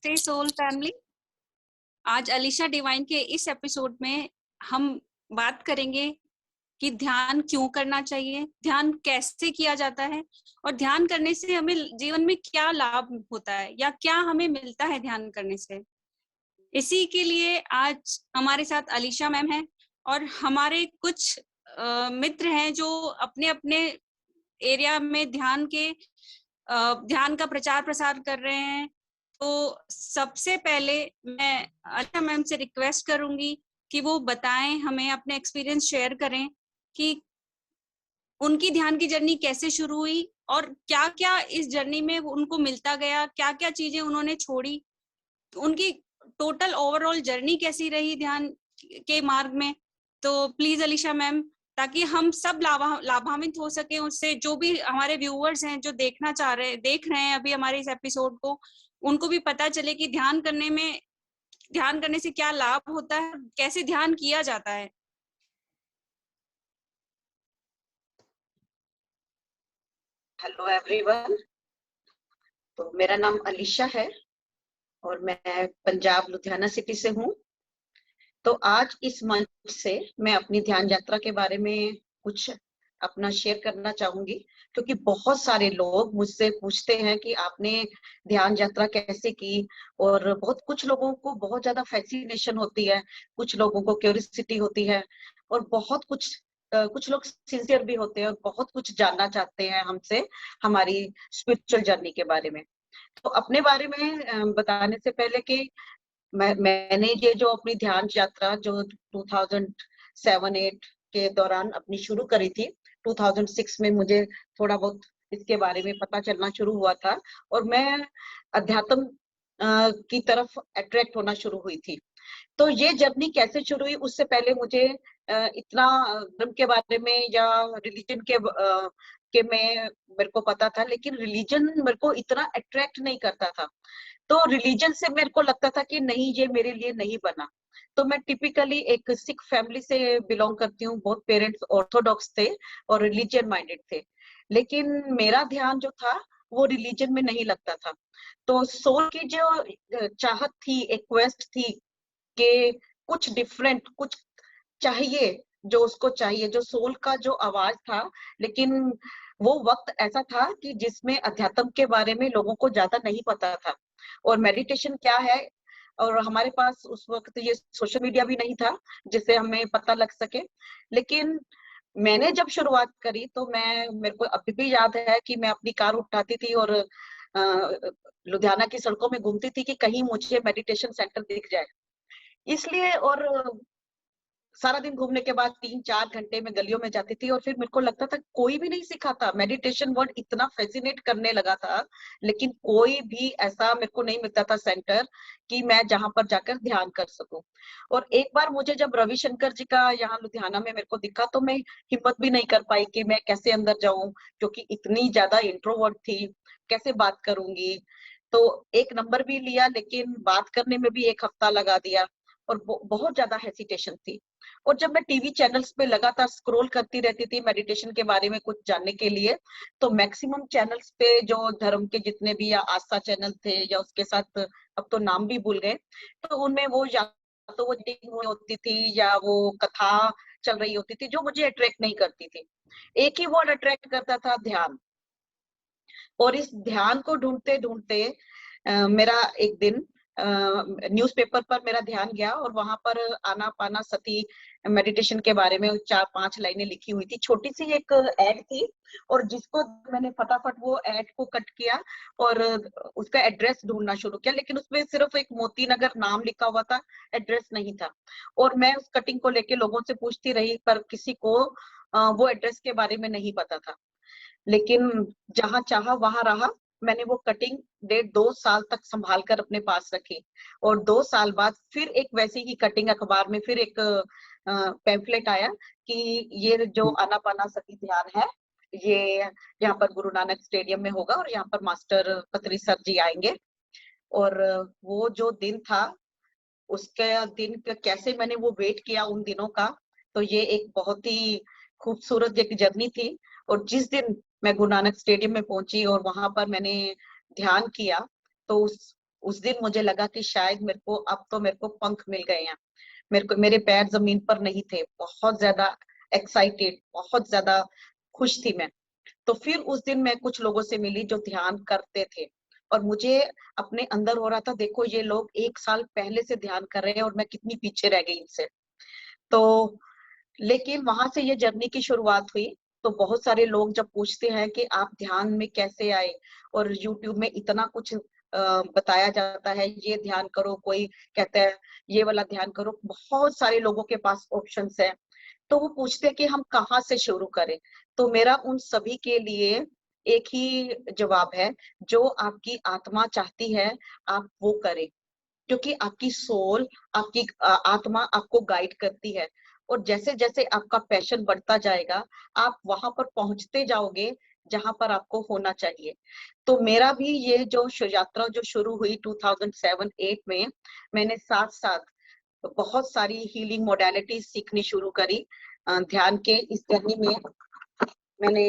नमस्ते soul family. आज Alisha divine के इस एपिसोड में हम बात करेंगे कि ध्यान क्यों करना चाहिए, ध्यान कैसे किया जाता है और ध्यान करने से हमें जीवन में क्या लाभ होता है या क्या हमें मिलता है ध्यान करने से। इसी के लिए आज हमारे साथ अलीशा मैम है और हमारे कुछ मित्र हैं जो अपने अपने एरिया में ध्यान का प्रचार प्रसार कर रहे हैं। तो सबसे पहले मैं अलीशा मैम से रिक्वेस्ट करूंगी कि वो बताएं, हमें अपने एक्सपीरियंस शेयर करें कि उनकी ध्यान की जर्नी कैसे शुरू हुई और क्या क्या इस जर्नी में उनको मिलता गया, क्या क्या चीजें उन्होंने छोड़ी, उनकी टोटल ओवरऑल जर्नी कैसी रही ध्यान के मार्ग में। तो प्लीज अलीशा मैम, ताकि हम सब लाभान्वित हो सके उससे, जो भी हमारे व्यूअर्स हैं जो देख रहे हैं अभी हमारे इस एपिसोड को, उनको भी पता चले कि ध्यान करने से क्या लाभ होता है, कैसे ध्यान किया जाता है। Hello everyone. तो मेरा नाम अलीशा है और मैं पंजाब लुधियाना सिटी से हूँ। तो आज इस मंच से मैं अपनी ध्यान यात्रा के बारे में कुछ अपना शेयर करना चाहूंगी, क्योंकि बहुत सारे लोग मुझसे पूछते हैं कि आपने ध्यान यात्रा कैसे की, और कुछ लोगों को बहुत ज्यादा फैसिनेशन होती है, कुछ लोगों को क्यूरियोसिटी होती है, और कुछ लोग सिंसियर भी होते हैं और बहुत कुछ जानना चाहते हैं हमसे हमारी स्पिरिचुअल जर्नी के बारे में। तो अपने बारे में बताने से पहले कि मैंने ये जो अपनी ध्यान यात्रा जो 2007-8 के दौरान अपनी शुरू करी थी, 2006 में मुझे थोड़ा बहुत इसके बारे में पता चलना शुरू हुआ था और मैं अध्यात्म की तरफ अट्रैक्ट होना शुरू हुई थी। तो ये जर्नी कैसे शुरू हुई, उससे पहले मुझे इतना धर्म के बारे में या रिलीजन के में मेरे को पता था, लेकिन रिलीजन मेरे को इतना अट्रैक्ट नहीं करता था। तो रिलीजन से मेरे को लगता था कि नहीं, ये मेरे लिए नहीं बना। तो मैं टिपिकली एक सिख फैमिली से बिलोंग करती हूँ, बहुत पेरेंट्स ऑर्थोडॉक्स थे और रिलीजियन माइंडेड थे, लेकिन मेरा ध्यान जो था वो रिलीजन में नहीं लगता था। तो सोल की जो चाहत थी, एक क्वेस्ट थी कि कुछ डिफरेंट, कुछ चाहिए, जो उसको चाहिए, जो सोल का जो आवाज था। लेकिन वो वक्त ऐसा था कि जिसमें अध्यात्म के बारे में लोगों को ज्यादा नहीं पता था और मेडिटेशन क्या है, और हमारे पास उस वक्त ये सोशल मीडिया भी नहीं था जिससे हमें पता लग सके। लेकिन मैंने जब शुरुआत करी तो मेरे को अभी भी याद है कि मैं अपनी कार उठाती थी और लुधियाना की सड़कों में घूमती थी कि कहीं मुझे मेडिटेशन सेंटर दिख जाए। इसलिए, और सारा दिन घूमने के बाद 3-4 घंटे में गलियों में जाती थी और फिर मेरे को लगता था कोई भी नहीं सिखाता। मेडिटेशन वर्ड इतना फैसिनेट करने लगा था, लेकिन कोई भी ऐसा मेरे को नहीं मिलता था सेंटर कि मैं जहां पर जाकर ध्यान कर सकूं। और एक बार मुझे जब रविशंकर जी का यहाँ लुधियाना में मेरे को दिखा, तो मैं हिम्मत भी नहीं कर पाई कि मैं कैसे अंदर जाऊं, क्योंकि इतनी ज्यादा इंट्रोवर्ट थी, कैसे बात करूंगी। तो एक नंबर भी लिया, लेकिन बात करने में भी 1 हफ्ता लगा दिया और बहुत ज्यादा हेसिटेशन थी। और जब मैं टीवी चैनल्स पे लगातार स्क्रॉल करती रहती थी मेडिटेशन के बारे में कुछ जानने के लिए, तो मैक्सिमम चैनल्स पे जो धर्म के जितने भी या आस्था चैनल थे या उसके साथ अब तो नाम भी भूल गए, तो उनमें वो या तो वो रीडिंग हुई होती थी या वो कथा चल रही होती थी जो मुझे अट्रैक्ट नहीं करती थी। एक ही वर्ड अट्रैक्ट करता था, ध्यान। और इस ध्यान को ढूंढते ढूंढते मेरा एक दिन न्यूज़पेपर पर मेरा ध्यान गया और वहां पर आनापाना सती मेडिटेशन के बारे में 4-5 लाइनें लिखी हुई थी। छोटी सी एक ऐड थी और जिसको मैंने फटाफट वो ऐड को कट किया और उसका एड्रेस ढूंढना शुरू किया, लेकिन उसमें सिर्फ एक मोती नगर नाम लिखा हुआ था, एड्रेस नहीं था। और मैं उस कटिंग को लेके लोगों से पूछती रही, पर किसी को वो एड्रेस के बारे में नहीं पता था। लेकिन जहां चाहा वहां रहा। मैंने वो कटिंग 1.5-2 साल तक संभाल कर अपने पास रखी और 2 साल बाद फिर एक वैसी ही कटिंग अखबार में फिर एक पैम्फलेट आया कि ये जो आनापाना सती ध्यान है, ये यहाँ पर गुरु नानक स्टेडियम में होगा और यहाँ पर मास्टर पत्री सर जी आएंगे। और वो जो दिन था, उसके दिन कैसे मैंने वो वेट किया उन दिनों का, तो ये एक बहुत ही खूबसूरत एक जर्नी थी। और जिस दिन मैं गुरु नानक स्टेडियम में पहुंची और वहां पर मैंने ध्यान किया, तो उस दिन मुझे लगा कि शायद मेरे को पंख मिल गए हैं। मेरे पैर जमीन पर नहीं थे। बहुत ज्यादा एक्साइटेड, बहुत ज्यादा खुश थी मैं। तो फिर उस दिन मैं कुछ लोगों से मिली जो ध्यान करते थे, और मुझे अपने अंदर हो रहा था, देखो ये लोग 1 साल पहले से ध्यान कर रहे हैं और मैं कितनी पीछे रह गई इनसे। तो लेकिन वहां से ये जर्नी की शुरुआत हुई। तो बहुत सारे लोग जब पूछते हैं कि आप ध्यान में कैसे आए, और यूट्यूब में इतना कुछ बताया जाता है, ये ध्यान करो, कोई कहता है ये वाला ध्यान करो, बहुत सारे लोगों के पास ऑप्शंस हैं। तो वो पूछते हैं कि हम कहाँ से शुरू करें। तो मेरा उन सभी के लिए एक ही जवाब है, जो आपकी आत्मा चाहती है आप वो करें, क्योंकि आपकी सोल, आपकी आत्मा आपको गाइड करती है। और जैसे जैसे आपका पैशन बढ़ता जाएगा, आप वहां पर पहुंचते जाओगे जहां पर आपको होना चाहिए। तो मेरा भी ये जो यात्रा जो शुरू हुई 2007-8 में, मैंने साथ साथ बहुत सारी हीलिंग मोडालिटीज सीखनी शुरू करी। ध्यान के इस जर्नी में मैंने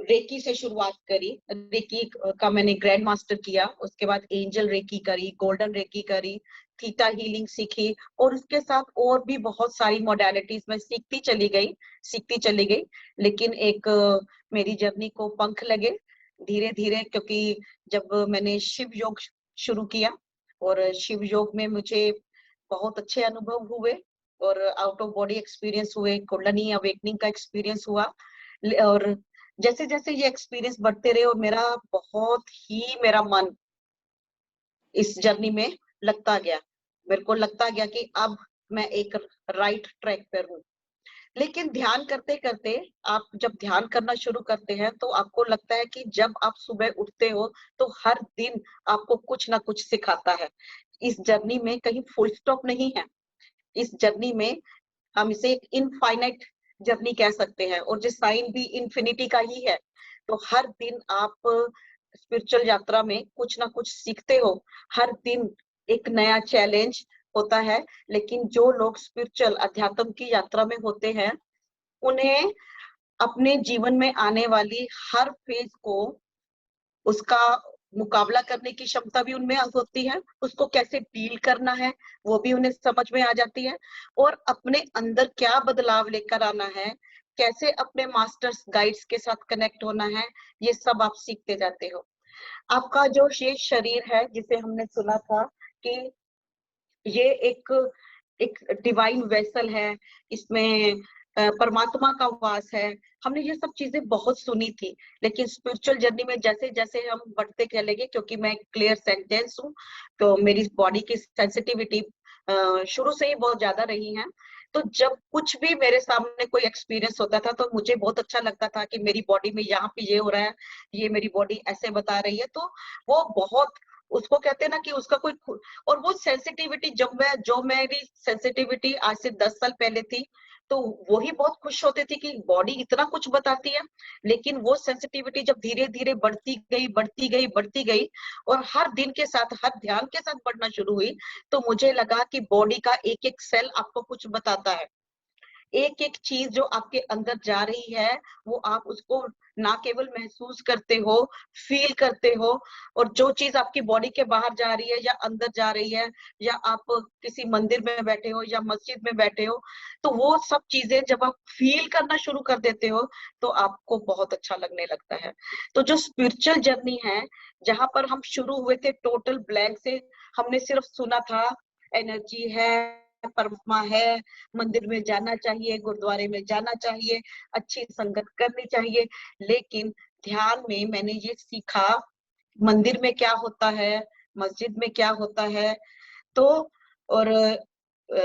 रेकी से शुरुआत करी। रेकी का मैंने ग्रैंड मास्टर किया, उसके बाद एंजल रेकी करी, गोल्डन रेकी करी, थीटा हीलिंग सीखी, और उसके साथ और भी बहुत सारी मोडालिटीज में सीखती चली गई। लेकिन एक मेरी जर्नी को पंख लगे धीरे धीरे, क्योंकि जब मैंने शिव योग शुरू किया, और शिव योग में मुझे बहुत अच्छे अनुभव हुए, और आउट ऑफ बॉडी एक्सपीरियंस हुए, कुंडलिनी अवेकनिंग का एक्सपीरियंस हुआ। और जैसे जैसे ये एक्सपीरियंस बढ़ते रहे, और मेरा मन इस जर्नी में लगता गया, मेरे को लगता गया कि अब मैं एक राइट ट्रैक पर हूँ। लेकिन ध्यान करते करते, आप जब ध्यान करना शुरू करते हैं, तो आपको लगता है कि जब आप सुबह उठते हो तो हर दिन आपको कुछ ना कुछ सिखाता है। इस जर्नी में कहीं फुल स्टॉप नहीं है। इस जर्नी में हम इसे एक इनफाइनाइट जर्नी कह सकते हैं, और जो साइन भी इन्फिनिटी का ही है। तो हर दिन आप स्पिरिचुअल यात्रा में कुछ ना कुछ सीखते हो। हर दिन एक नया चैलेंज होता है। लेकिन जो लोग स्पिरिचुअल अध्यात्म की यात्रा में होते हैं, उन्हें अपने जीवन में आने वाली हर फेज को, उसका मुकाबला करने की क्षमता भी उनमें होती है, उसको कैसे डील करना है वो भी उन्हें समझ में आ जाती है, और अपने अंदर क्या बदलाव लेकर आना है, कैसे अपने मास्टर्स गाइड्स के साथ कनेक्ट होना है, ये सब आप सीखते जाते हो। आपका जो शेष शरीर है, जिसे हमने सुना था कि ये एक डिवाइन वेसल है, इसमें परमात्मा का वास है, हमने ये सब चीजें बहुत सुनी थी। लेकिन स्पिरिचुअल जर्नी में जैसे जैसे हम बढ़ते चले गए, क्योंकि मैं क्लियर सेंटेंस हूँ, तो मेरी बॉडी की सेंसिटिविटी शुरू से ही बहुत ज्यादा रही है। तो जब कुछ भी मेरे सामने कोई एक्सपीरियंस होता था, तो मुझे बहुत अच्छा लगता था कि मेरी बॉडी में यहाँ पे ये हो रहा है, ये मेरी बॉडी ऐसे बता रही है। तो वो बहुत, उसको कहते हैं ना कि उसका कोई, और वो सेंसिटिविटी जो मेरी सेंसिटिविटी आज से 10 साल पहले थी, तो वो ही बहुत खुश होते थे कि बॉडी इतना कुछ बताती है। लेकिन वो सेंसिटिविटी जब धीरे धीरे बढ़ती गई, और हर दिन के साथ, हर ध्यान के साथ बढ़ना शुरू हुई, तो मुझे लगा कि बॉडी का एक एक सेल आपको कुछ बताता है। एक एक चीज जो आपके अंदर जा रही है, वो आप उसको ना केवल महसूस करते हो, फील करते हो। और जो चीज आपकी बॉडी के बाहर जा रही है या अंदर जा रही है, या आप किसी मंदिर में बैठे हो या मस्जिद में बैठे हो, तो वो सब चीजें जब आप फील करना शुरू कर देते हो, तो आपको बहुत अच्छा लगने लगता है। तो जो स्पिरिचुअल जर्नी है, जहां पर हम शुरू हुए थे टोटल ब्लैंक से, हमने सिर्फ सुना था एनर्जी है, परमात्मा है, मंदिर में जाना चाहिए, गुरुद्वारे में जाना चाहिए, अच्छी संगत करनी चाहिए। लेकिन ध्यान में मैंने ये सीखा, मंदिर में क्या होता है, मस्जिद में क्या होता है, तो और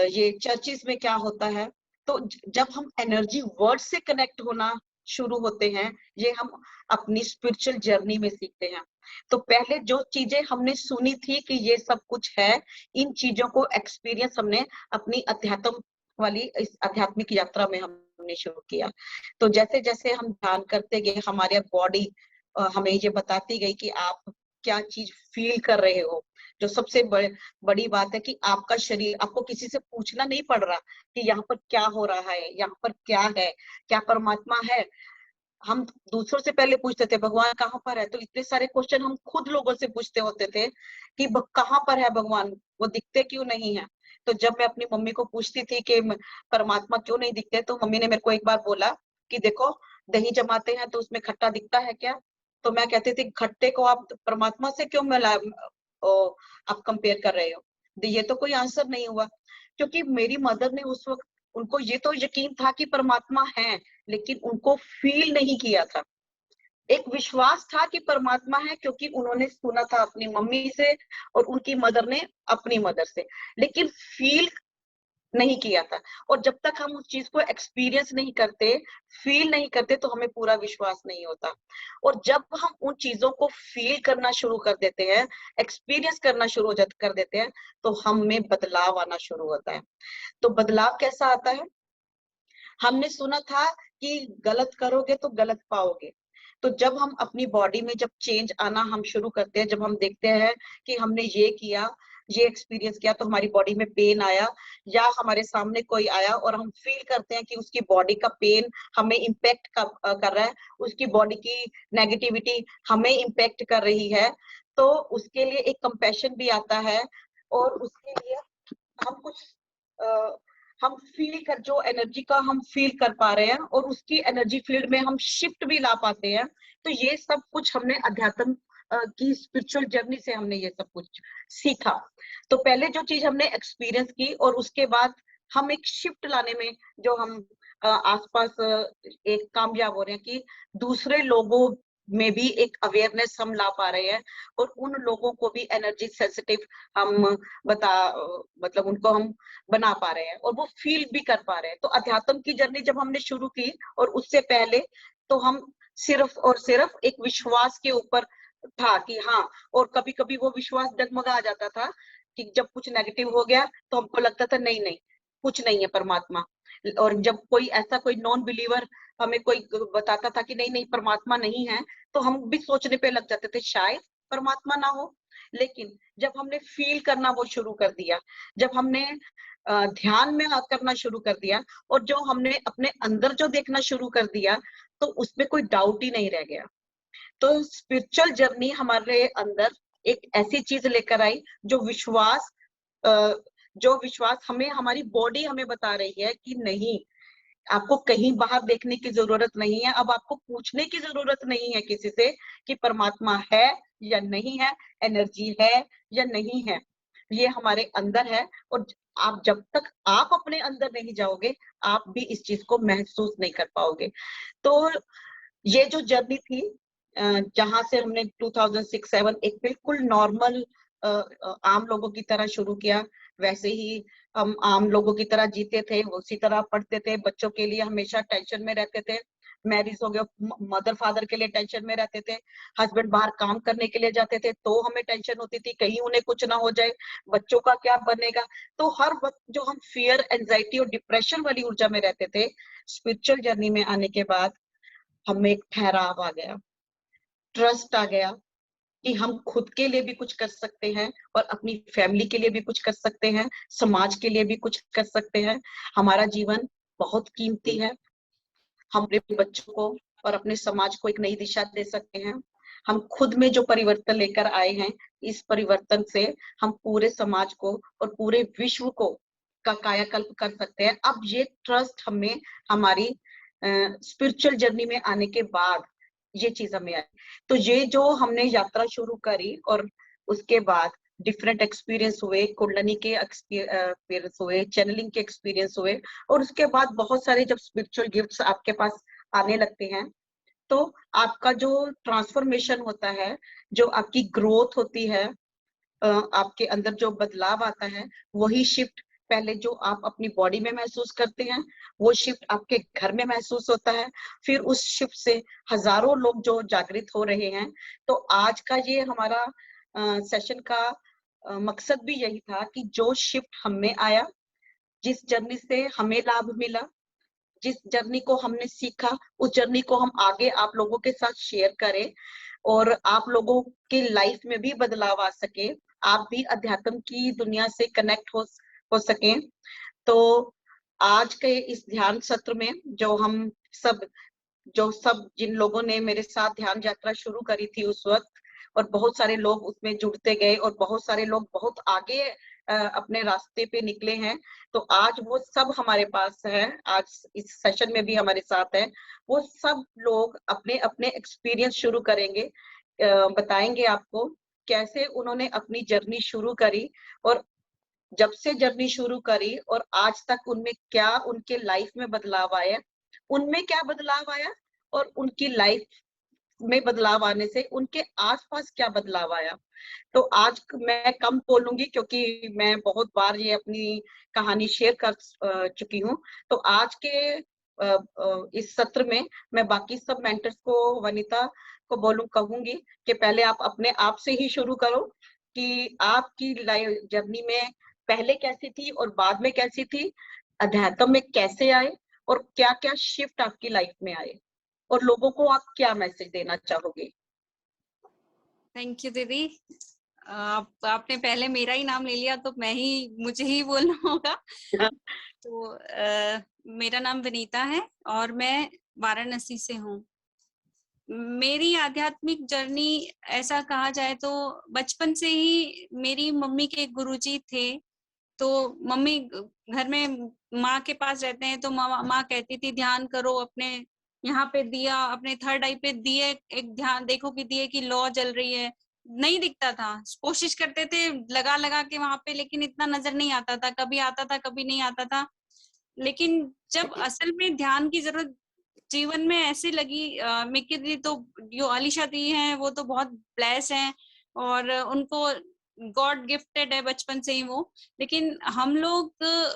ये चर्चिस में क्या होता है। तो जब हम एनर्जी वर्ड से कनेक्ट होना शुरू होते हैं, ये हम अपनी स्पिरिचुअल जर्नी में सीखते हैं। तो पहले जो चीजें हमने सुनी थी कि ये सब कुछ है, इन चीजों को एक्सपीरियंस हमने अपनी अध्यात्म वाली इस आध्यात्मिक यात्रा में हमने शुरू किया। तो जैसे जैसे हम ध्यान करते गए, हमारे बॉडी हमें ये बताती गई कि आप क्या चीज फील कर रहे हो। जो सबसे बड़ी बात है कि आपका शरीर, आपको किसी से पूछना नहीं पड़ रहा कि यहाँ पर क्या हो रहा है, यहाँ पर क्या है, क्या परमात्मा है। हम दूसरों से पहले पूछते थे भगवान कहाँ पर है, तो इतने सारे क्वेश्चन हम खुद लोगों से पूछते होते थे कि कहाँ पर है भगवान, वो दिखते क्यों नहीं है। तो जब मैं अपनी मम्मी को पूछती थी कि परमात्मा क्यों नहीं दिखते, तो मम्मी ने मेरे को एक बार बोला कि देखो दही जमाते हैं तो उसमें खट्टा दिखता है क्या। तो मैं कहती थी खट्टे को आप परमात्मा से क्यों आप कंपेयर कर रहे हो। ये तो कोई आंसर नहीं हुआ, क्योंकि मेरी मदर ने उस वक्त, उनको ये तो यकीन था कि परमात्मा है, लेकिन उनको फील नहीं किया था। एक विश्वास था कि परमात्मा है, क्योंकि उन्होंने सुना था अपनी मम्मी से और उनकी मदर ने अपनी मदर से, लेकिन फील नहीं किया था। और जब तक हम उस चीज को एक्सपीरियंस नहीं करते, फील नहीं करते, तो हमें पूरा विश्वास नहीं होता। और जब हम उन चीजों को फील करना शुरू कर देते हैं, एक्सपीरियंस करना शुरू कर देते हैं, तो हम में बदलाव आना शुरू होता है। तो बदलाव कैसा आता है? हमने सुना था कि गलत करोगे तो गलत पाओगे। तो जब हम अपनी बॉडी में जब चेंज आना हम शुरू करते हैं, जब हम देखते हैं कि हमने ये किया, ये एक्सपीरियंस किया, तो हमारी बॉडी में पेन आया, या हमारे सामने कोई आया और हम फील करते हैं कि उसकी बॉडी का पेन हमें इम्पैक्ट कर रहा है, उसकी बॉडी की नेगेटिविटी हमें इम्पैक्ट कर रही है, तो उसके लिए एक कंपैशन भी आता है। और उसके लिए हम कुछ हम फील कर, जो एनर्जी का हम फील कर पा रहे हैं और उसकी एनर्जी फील्ड में हम शिफ्ट भी ला पाते हैं। तो ये सब कुछ हमने अध्यात्म की स्पिरिचुअल जर्नी से हमने ये सब कुछ सीखा। तो पहले जो चीज हमने एक्सपीरियंस की, और उसके बाद हम एक शिफ्ट लाने में, जो हम आसपास एक कामयाब हो रहे हैं कि दूसरे लोगों में भी एक अवेयरनेस हम ला पा रहे हैं, और उन लोगों को भी एनर्जी सेंसिटिव हम बता मतलब उनको हम बना पा रहे हैं और वो फील भी कर पा रहे हैं। तो अध्यात्म की जर्नी जब हमने शुरू की, और उससे पहले तो हम सिर्फ और सिर्फ एक विश्वास के ऊपर था कि हाँ, और कभी कभी वो विश्वास डगमगा जाता था कि जब कुछ नेगेटिव हो गया तो हमको लगता था नहीं नहीं, कुछ नहीं है परमात्मा। और जब कोई ऐसा कोई नॉन बिलीवर हमें कोई बताता था कि नहीं नहीं परमात्मा नहीं है, तो हम भी सोचने पे लग जाते थे शायद परमात्मा ना हो। लेकिन जब हमने फील करना वो शुरू कर दिया, जब हमने ध्यान में करना शुरू कर दिया, और जो हमने अपने अंदर जो देखना शुरू कर दिया, तो उसमें कोई डाउट ही नहीं रह गया। तो स्पिरिचुअल जर्नी हमारे अंदर एक ऐसी चीज लेकर आई, जो विश्वास जो विश्वास हमें, हमारी बॉडी हमें बता रही है कि नहीं, आपको कहीं बाहर देखने की जरूरत नहीं है, अब आपको पूछने की जरूरत नहीं है किसी से कि परमात्मा है या नहीं है, एनर्जी है या नहीं है, ये हमारे अंदर है। और आप जब तक आप अपने अंदर नहीं जाओगे, आप भी इस चीज को महसूस नहीं कर पाओगे। तो ये जो जर्नी थी, जहां से हमने 2006-7 एक बिल्कुल नॉर्मल आम लोगों की तरह शुरू किया, वैसे ही हम आम लोगों की तरह जीते थे, उसी तरह पढ़ते थे, बच्चों के लिए हमेशा टेंशन में रहते थे, मैरिज हो गया, मदर फादर के लिए टेंशन में रहते थे, हस्बैंड बाहर काम करने के लिए जाते थे तो हमें टेंशन होती थी कहीं उन्हें कुछ ना हो जाए, बच्चों का क्या बनेगा। तो हर वक्त जो हम फियर, एंजाइटी और डिप्रेशन वाली ऊर्जा में रहते थे, स्पिरिचुअल जर्नी में आने के बाद हमें एक ठहराव आ गया, ट्रस्ट आ गया कि हम खुद के लिए भी कुछ कर सकते हैं और अपनी फैमिली के लिए भी कुछ कर सकते हैं, समाज के लिए भी कुछ कर सकते हैं। हमारा जीवन बहुत कीमती है, हम अपने बच्चों को और अपने समाज को एक नई दिशा दे सकते हैं। हम खुद में जो परिवर्तन लेकर आए हैं, इस परिवर्तन से हम पूरे समाज को और पूरे विश्व को का कायाकल्प कर सकते हैं। अब ये ट्रस्ट हमें हमारी स्पिरिचुअल जर्नी में आने के बाद ये चीज हमें आई। तो ये जो हमने यात्रा शुरू करी, और उसके बाद डिफरेंट एक्सपीरियंस हुए, कुंडली के एक्सपीरियंस हुए, चैनलिंग के एक्सपीरियंस हुए, और उसके बाद बहुत सारे जब स्पिरिचुअल गिफ्ट्स आपके पास आने लगते हैं, तो आपका जो ट्रांसफॉर्मेशन होता है, जो आपकी ग्रोथ होती है, आपके अंदर जो बदलाव आता है, वही शिफ्ट पहले जो आप अपनी बॉडी में महसूस करते हैं, वो शिफ्ट आपके घर में महसूस होता है। फिर उस शिफ्ट से हजारों लोग जो जागृत हो रहे हैं। तो आज का ये हमारा सेशन का मकसद भी यही था कि जो शिफ्ट हमें आया, जिस जर्नी से हमें लाभ मिला, जिस जर्नी को हमने सीखा, उस जर्नी को हम आगे आप लोगों के साथ शेयर करें, और आप लोगों के लाइफ में भी बदलाव आ सके, आप भी अध्यात्म की दुनिया से कनेक्ट हो सकें। तो आज के इस ध्यान सत्र में जो हम सब जो सब जिन लोगों ने मेरे साथ ध्यान यात्रा शुरू करी थी उस वक्त, और बहुत सारे लोग उसमें जुड़ते गए और बहुत सारे लोग बहुत आगे अपने रास्ते पे निकले हैं। तो आज वो सब हमारे पास है, आज इस सेशन में भी हमारे साथ है। वो सब लोग अपने अपने एक्सपीरियंस शुरू करेंगे, बताएंगे आपको कैसे उन्होंने अपनी जर्नी शुरू करी, और जब से जर्नी शुरू करी और आज तक उनमें क्या उनके लाइफ में बदलाव आया, उनमें क्या बदलाव आया, और उनकी लाइफ में बदलाव आने से उनके आसपास क्या बदलाव आया। तो आज मैं कम बोलूंगी क्योंकि मैं बहुत बार ये अपनी कहानी शेयर कर चुकी हूँ। तो आज के इस सत्र में मैं बाकी सब मेंटर्स को, वनिता को कहूंगी कि पहले आप अपने आप से ही शुरू करो कि आपकी लाइफ जर्नी में पहले कैसी थी और बाद में कैसी थी, अध्यात्म में कैसे आए, और क्या क्या शिफ्ट आपकी लाइफ में आए, और लोगों को आप क्या मैसेज देना चाहोगे। थैंक यू दीदी। आपने पहले मेरा ही नाम ले लिया तो मुझे ही बोलना होगा। तो मेरा नाम विनीता है और मैं वाराणसी से हूँ। मेरी आध्यात्मिक जर्नी ऐसा कहा जाए तो बचपन से ही मेरी मम्मी के गुरुजी थे। तो मम्मी घर में माँ के पास रहते हैं तो माँ कहती थी ध्यान करो, अपने यहाँ पे दिया, अपने थर्ड आई पे दिए एक ध्यान देखो कि दिए की लौ जल रही है। नहीं दिखता था, कोशिश करते थे लगा लगा के वहां पे, लेकिन इतना नजर नहीं आता था, कभी आता था कभी नहीं आता था। लेकिन जब असल में ध्यान की जरूरत जीवन में ऐसे लगी, मिक्की दी तो जो अलीशा दी हैं वो तो बहुत ब्लेस हैं और उनको गॉड गिफ्टेड है बचपन से ही वो। लेकिन हम लोग,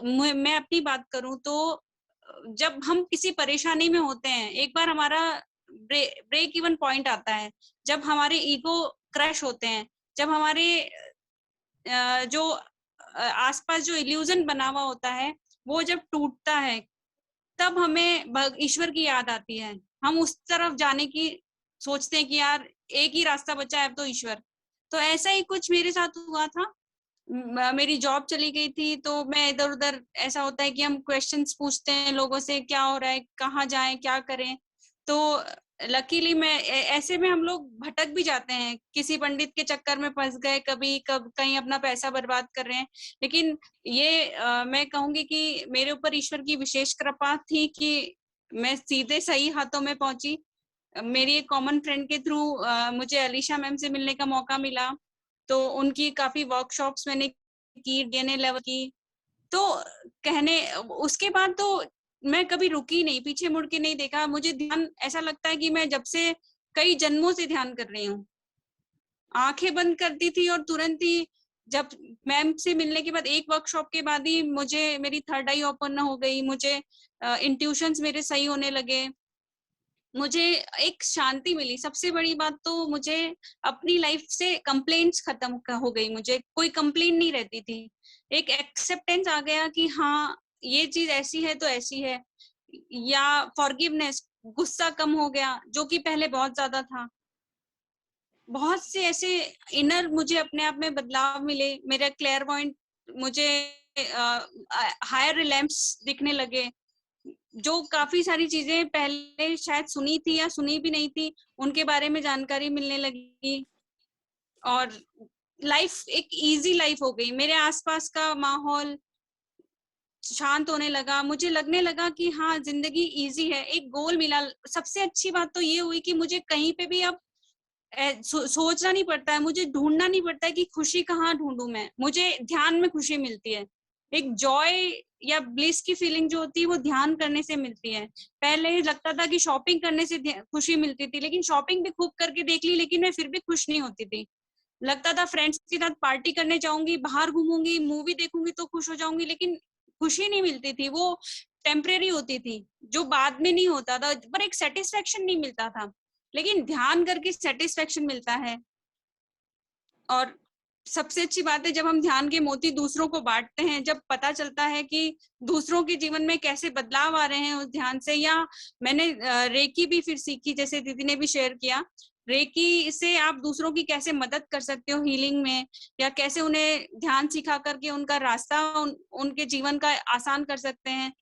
मैं अपनी बात करूं तो जब हम किसी परेशानी में होते हैं, एक बार हमारा ब्रेक इवन पॉइंट आता है, जब हमारे ईगो क्रश होते हैं, जब हमारे जो आसपास जो इल्यूजन बना हुआ होता है वो जब टूटता है, तब हमें ईश्वर की याद आती है। हम उस तरफ जाने की सोचते हैं कि यार एक ही रास्ता बचा है अब तो ईश्वर। तो ऐसा ही कुछ मेरे साथ हुआ था। मेरी जॉब चली गई थी तो मैं इधर उधर, ऐसा होता है कि हम क्वेश्चंस पूछते हैं लोगों से, क्या हो रहा है, कहाँ जाएं, क्या करें। तो लकीली मैं ऐसे में हम लोग भटक भी जाते हैं, किसी पंडित के चक्कर में फंस गए, कहीं अपना पैसा बर्बाद कर रहे हैं। लेकिन ये मैं कहूंगी कि मेरे ऊपर ईश्वर की विशेष कृपा थी कि मैं सीधे सही हाथों में पहुंची। मेरी एक कॉमन फ्रेंड के थ्रू मुझे अलीशा मैम से मिलने का मौका मिला, तो उनकी काफी वर्कशॉप्स मैंने की, डीएनए लेवल की। तो कहने उसके बाद तो मैं कभी रुकी नहीं, पीछे मुड़ के नहीं देखा। मुझे ध्यान ऐसा लगता है कि मैं जब से कई जन्मों से ध्यान कर रही हूँ। आंखें बंद करती थी और तुरंत ही, जब मैम से मिलने के बाद एक वर्कशॉप के बाद ही मुझे मेरी थर्ड आई ओपन हो गई, मुझे इंट्यूशंस मेरे सही होने लगे, मुझे एक शांति मिली। सबसे बड़ी बात तो मुझे अपनी लाइफ से कंप्लेंट्स खत्म हो गई, मुझे कोई कंप्लेंट नहीं रहती थी। एक एक्सेप्टेंस आ गया कि हाँ ये चीज ऐसी है तो ऐसी है, या फॉरगिवनेस, गुस्सा कम हो गया जो कि पहले बहुत ज्यादा था। बहुत से ऐसे इनर मुझे अपने आप में बदलाव मिले। मेरा क्लेयरवॉइंट, मुझे हायर रिलैम्प्स दिखने लगे, जो काफी सारी चीजें पहले शायद सुनी थी या सुनी भी नहीं थी, उनके बारे में जानकारी मिलने लगी। और लाइफ एक इजी लाइफ हो गई, मेरे आसपास का माहौल शांत होने लगा, मुझे लगने लगा कि हाँ जिंदगी इजी है, एक गोल मिला। सबसे अच्छी बात तो ये हुई कि मुझे कहीं पे भी अब सोचना नहीं पड़ता है, मुझे ढूंढना नहीं पड़ता है कि खुशी कहाँ ढूंढूं मैं, मुझे ध्यान में खुशी मिलती है। एक जॉय या ब्लिस की फीलिंग जो होती है वो ध्यान करने से मिलती है। पहले लगता था कि शॉपिंग करने से खुशी मिलती थी, लेकिन शॉपिंग भी खूब करके देख ली लेकिन मैं फिर भी खुश नहीं होती थी। लगता था फ्रेंड्स के साथ पार्टी करने जाऊंगी, बाहर घूमूंगी, मूवी देखूंगी तो खुश हो जाऊंगी, लेकिन खुशी नहीं मिलती थी, वो टेम्परेरी होती थी, जो बाद में नहीं होता था, पर एक सेटिस्फेक्शन नहीं मिलता था। लेकिन ध्यान करके सेटिस्फेक्शन मिलता है। और सबसे अच्छी बात है जब हम ध्यान के मोती दूसरों को बांटते हैं, जब पता चलता है कि दूसरों के जीवन में कैसे बदलाव आ रहे हैं उस ध्यान से। या मैंने रेकी भी फिर सीखी, जैसे दीदी ने भी शेयर किया, रेकी से आप दूसरों की कैसे मदद कर सकते हो हीलिंग में, या कैसे उन्हें ध्यान सिखा करके उनका रास्ता उनके जीवन का आसान कर सकते हैं।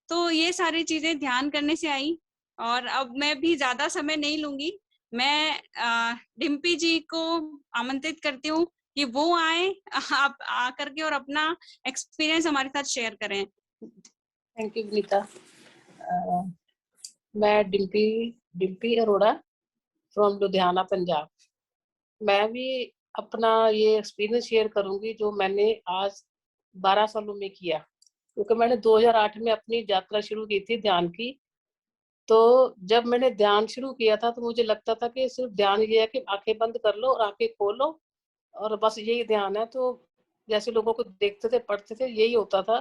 तो ये सारी चीजें ध्यान करने से आई। और अब मैं भी ज्यादा समय नहीं लूंगी। मैं डिम्पी जी को आमंत्रित करती हूँ कि वो आए, आप आकर के और अपना एक्सपीरियंस हमारे साथ शेयर करें। Thank you Vinita. मैं डिम्पी अरोड़ा फ्रॉम लुधियाना, पंजाब। मैं भी अपना ये एक्सपीरियंस शेयर करूंगी जो मैंने आज 12 सालों में किया, क्योंकि मैंने 2008 में अपनी यात्रा शुरू की थी ध्यान की। तो जब मैंने ध्यान शुरू किया था तो मुझे लगता था कि सिर्फ ध्यान ये है कि आंखें बंद कर लो और आंखें खोलो और बस यही ध्यान है। तो जैसे लोगों को देखते थे, पढ़ते थे, यही होता था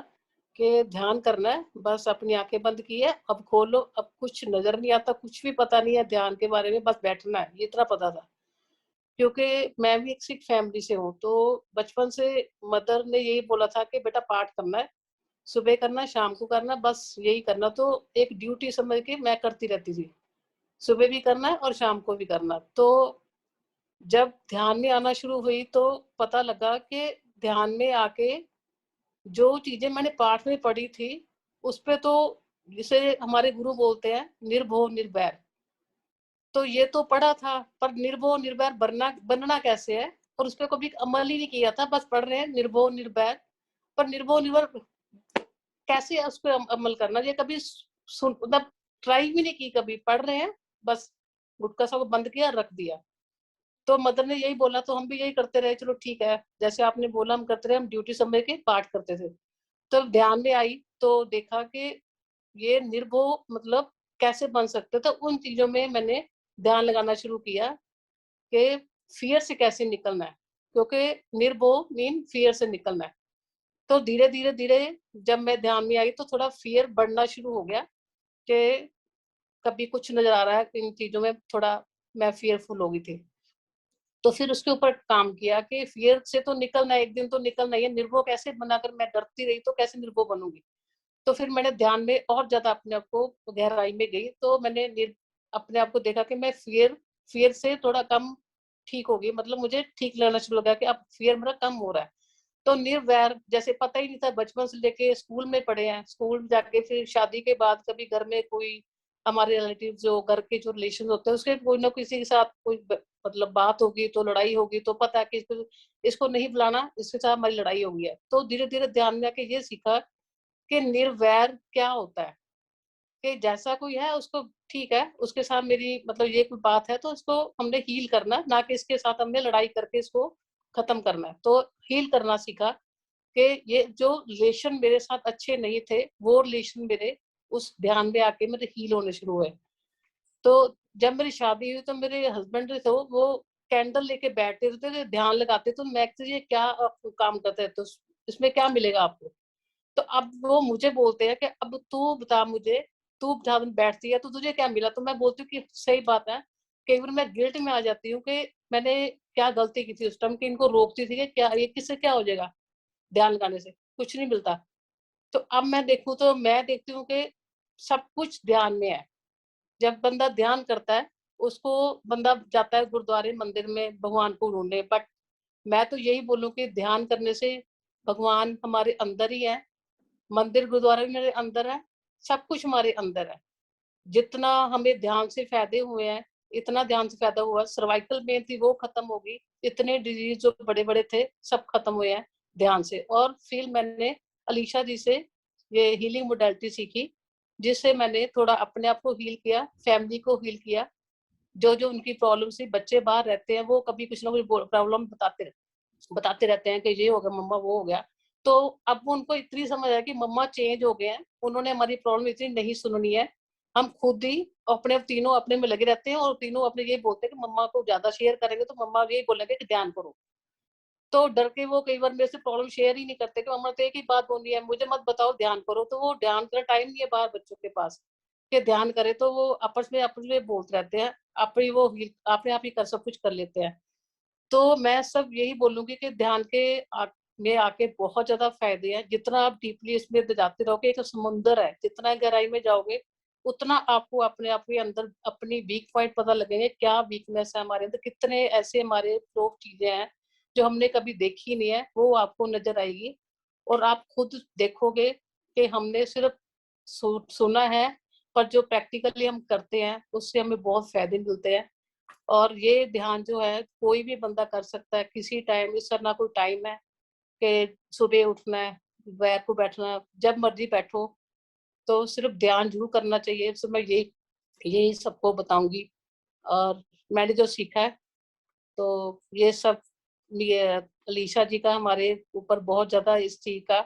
कि ध्यान करना है, बस अपनी आंखें बंद की है, अब खोलो, अब कुछ नजर नहीं आता, कुछ भी पता नहीं है ध्यान के बारे में, बस बैठना है, ये इतना पता था। क्योंकि मैं भी एक सिख फैमिली से हूँ, तो बचपन से मदर ने यही बोला था कि बेटा पाठ करना है, सुबह करना, शाम को करना, बस यही करना। तो एक ड्यूटी समझ के मैं करती रहती थी, सुबह भी करना है और शाम को भी करना। तो जब ध्यान में आना शुरू हुई तो पता लगा कि ध्यान में आके जो चीजें मैंने पाठ में पढ़ी थी उस पे तो, जिसे हमारे गुरु बोलते हैं, निर्भो निर्वैर, तो ये तो पढ़ा था, पर निर्भो निर्वैर बनना कैसे है, और उस पर कभी अमल ही नहीं किया था। बस पढ़ रहे हैं निर्भो निर्वैर, पर निर्भो निर्वैर कैसे है उस पर अमल करना, ये कभी सुन मतलब ट्राई भी नहीं की। कभी पढ़ रहे हैं, बस गुटका सब बंद किया, रख दिया। तो मदर ने यही बोला तो हम भी यही करते रहे, चलो ठीक है, जैसे आपने बोला हम करते रहे। हम ड्यूटी समझ के पाठ करते थे। तो ध्यान में आई तो देखा कि ये निर्भो मतलब कैसे बन सकते। तो उन चीजों में मैंने ध्यान लगाना शुरू किया कि फियर से कैसे निकलना है, क्योंकि निर्भो मीन फियर से निकलना है। तो धीरे धीरे धीरे जब मैं ध्यान में आई तो थोड़ा फियर बढ़ना शुरू हो गया कि कभी कुछ नजर आ रहा है, इन चीजों में थोड़ा मैं फियरफुल हो गई थी। तो फिर उसके ऊपर काम किया कि फियर से तो निकलना है, एक दिन तो निकलना ही है। निर्भो कैसे बनाकर, मैं डरती रही तो कैसे निर्भो बनूंगी। तो फिर मैंने ध्यान में और ज्यादा अपने आप को गहराई में गई, तो मैंने अपने आप को देखा कि मैं फियर से थोड़ा कम ठीक हो गई, मतलब मुझे ठीक लगना शुरू हो गया कि अब फियर मेरा कम हो रहा है। तो निर्वैर जैसे पता ही नहीं था, बचपन से लेके स्कूल में पढ़े हैं, स्कूल जाके फिर शादी के बाद कभी घर में कोई हमारे रिलेटिव जो घर के जो रिलेशन होते हैं उसके कोई ना किसी के साथ कोई मतलब बात होगी तो लड़ाई होगी, तो पता है कि इसको नहीं बुलाना, इसके साथ हमारी लड़ाई होगी है। तो धीरे धीरे ध्यान में आके ये सीखा कि निर्वैर क्या होता है, कि जैसा कोई है उसको ठीक है, उसके साथ मेरी मतलब ये कोई बात है तो उसको हमने हील करना, ना कि इसके साथ हमने लड़ाई करके इसको खत्म करना है। तो हील करना सीखा कि ये जो रिलेशन मेरे साथ अच्छे नहीं थे वो रिलेशन मेरे उस ध्यान में आके मेरे हील होने शुरू हुए। तो जब मेरी शादी हुई तो मेरे हस्बैंड थे वो कैंडल लेके बैठते थे, ध्यान लगाते, तो मैं ये क्या काम करते हैं, तो इसमें क्या मिलेगा आपको। तो अब वो मुझे बोलते हैं कि अब तू बता मुझे, तू जहाँ बैठती है तो तुझे क्या मिला। तो मैं बोलती हूँ कि सही बात है, कई बार मैं गिल्ट में आ जाती हूँ कि मैंने क्या गलती की थी उस टाइम, कि इनको रोकती थी कि क्या ये किससे क्या हो जाएगा, ध्यान लगाने से कुछ नहीं मिलता। तो अब मैं देखूं तो मैं देखती हूँ कि सब कुछ ध्यान में है। जब बंदा ध्यान करता है, उसको बंदा जाता है गुरुद्वारे मंदिर में भगवान को ढूंढने, बट मैं तो यही बोलूं कि ध्यान करने से भगवान हमारे अंदर ही है, मंदिर गुरुद्वारा भी मेरे अंदर है, सब कुछ हमारे अंदर है। जितना हमें ध्यान से फायदे हुए हैं, इतना ध्यान से फायदा हुआ, सर्वाइकल पेन थी वो खत्म होगी, इतने डिजीज जो बड़े बड़े थे सब खत्म हुए हैं ध्यान से। और फिर मैंने अलीशा जी से ये हीलिंग मोडेलिटी सीखी, जिससे मैंने थोड़ा अपने आप को हील किया, फैमिली को हील किया। जो जो उनकी प्रॉब्लम थी, बच्चे बाहर रहते हैं, वो कभी कुछ ना कुछ प्रॉब्लम बताते रहते हैं कि ये हो गया मम्मा, वो हो गया। तो अब उनको इतनी समझ है कि मम्मा चेंज हो गए हैं, उन्होंने हमारी प्रॉब्लम इतनी नहीं सुननी है। हम खुद ही अपने तीनों अपने में लगे रहते हैं और तीनों अपने ये बोलते हैं कि मम्मा को ज्यादा शेयर करेंगे तो मम्मा यही बोलेंगे कि ध्यान करो। तो डर के वो कई बार मेरे से प्रॉब्लम शेयर ही नहीं करते कि मम्मा तो एक ही बात बोलनी है, मुझे मत बताओ, ध्यान करो। तो वो ध्यान का टाइम नहीं है बाहर बच्चों के पास कि ध्यान करे, तो वो आपस में बोलते रहते हैं, अपनी वो अपने आप ही कर सब कुछ कर लेते हैं। तो मैं सब यही बोलूंगी कि ध्यान के में आके बहुत ज्यादा फायदे हैं। जितना आप डीपली इसमें जाते रहोगे, एक समुंदर है, जितना गहराई में जाओगे उतना आपको अपने आप के अंदर अपनी वीक पॉइंट पता लगेंगे, क्या वीकनेस है हमारे अंदर, कितने ऐसे हमारे जो चीजें हैं जो हमने कभी देखी नहीं है वो आपको नजर आएगी। और आप खुद देखोगे कि हमने सिर्फ सुना है पर जो प्रैक्टिकली हम करते हैं उससे हमें बहुत फायदे मिलते हैं। और ये ध्यान जो है कोई भी बंदा कर सकता है किसी टाइम, इसका ना कोई टाइम है कि सुबह उठना है, दोपहर को बैठना, जब मर्जी बैठो, तो सिर्फ ध्यान जरूर करना चाहिए। तो मैं यही सबको बताऊंगी। और मैंने जो सीखा है, तो ये सब ये अलीशा जी का हमारे ऊपर बहुत ज्यादा इस चीज का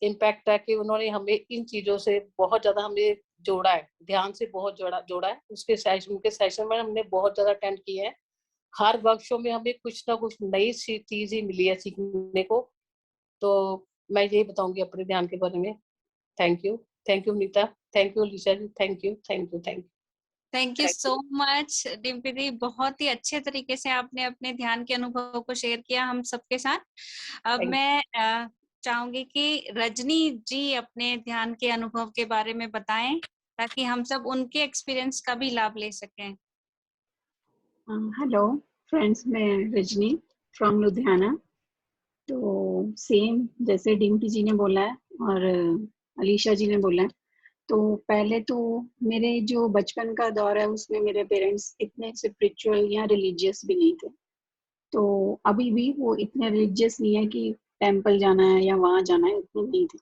इम्पैक्ट है कि उन्होंने हमें इन चीजों से बहुत ज्यादा हमें जोड़ा है, ध्यान से बहुत जोड़ा है। उनके सेशन में हमने बहुत ज्यादा अटेंड किए हैं। हर वर्कशॉप में हमें कुछ ना कुछ नई चीज ही मिली है सीखने को। तो मैं यही बताऊंगी अपने ध्यान के बारे में। Thank you Neeta, thank you Alisha ji, thank you. Thank you so much Dimpy di, बहुत ही अच्छे तरीके से आपने अपने ध्यान के अनुभव को शेयर किया हम सबके साथ। अब मैं चाहूंगी कि रजनी जी अपने ध्यान के अनुभव के बारे में बताएं, ताकि हम सब उनके एक्सपीरियंस का भी लाभ ले सकें। हेलो फ्रेंड्स, मैं रजनी फ्रॉम लुधियाना। तो सेम जैसे डिम्पी जी ने बोला है और अलीशा जी ने बोला है, तो पहले तो मेरे जो बचपन का दौर है उसमें मेरे पेरेंट्स इतने स्पिरिचुअल या रिलीजियस भी नहीं थे। तो अभी भी वो इतने रिलीजियस नहीं है कि टेंपल जाना है या वहाँ जाना है, इतने नहीं थे।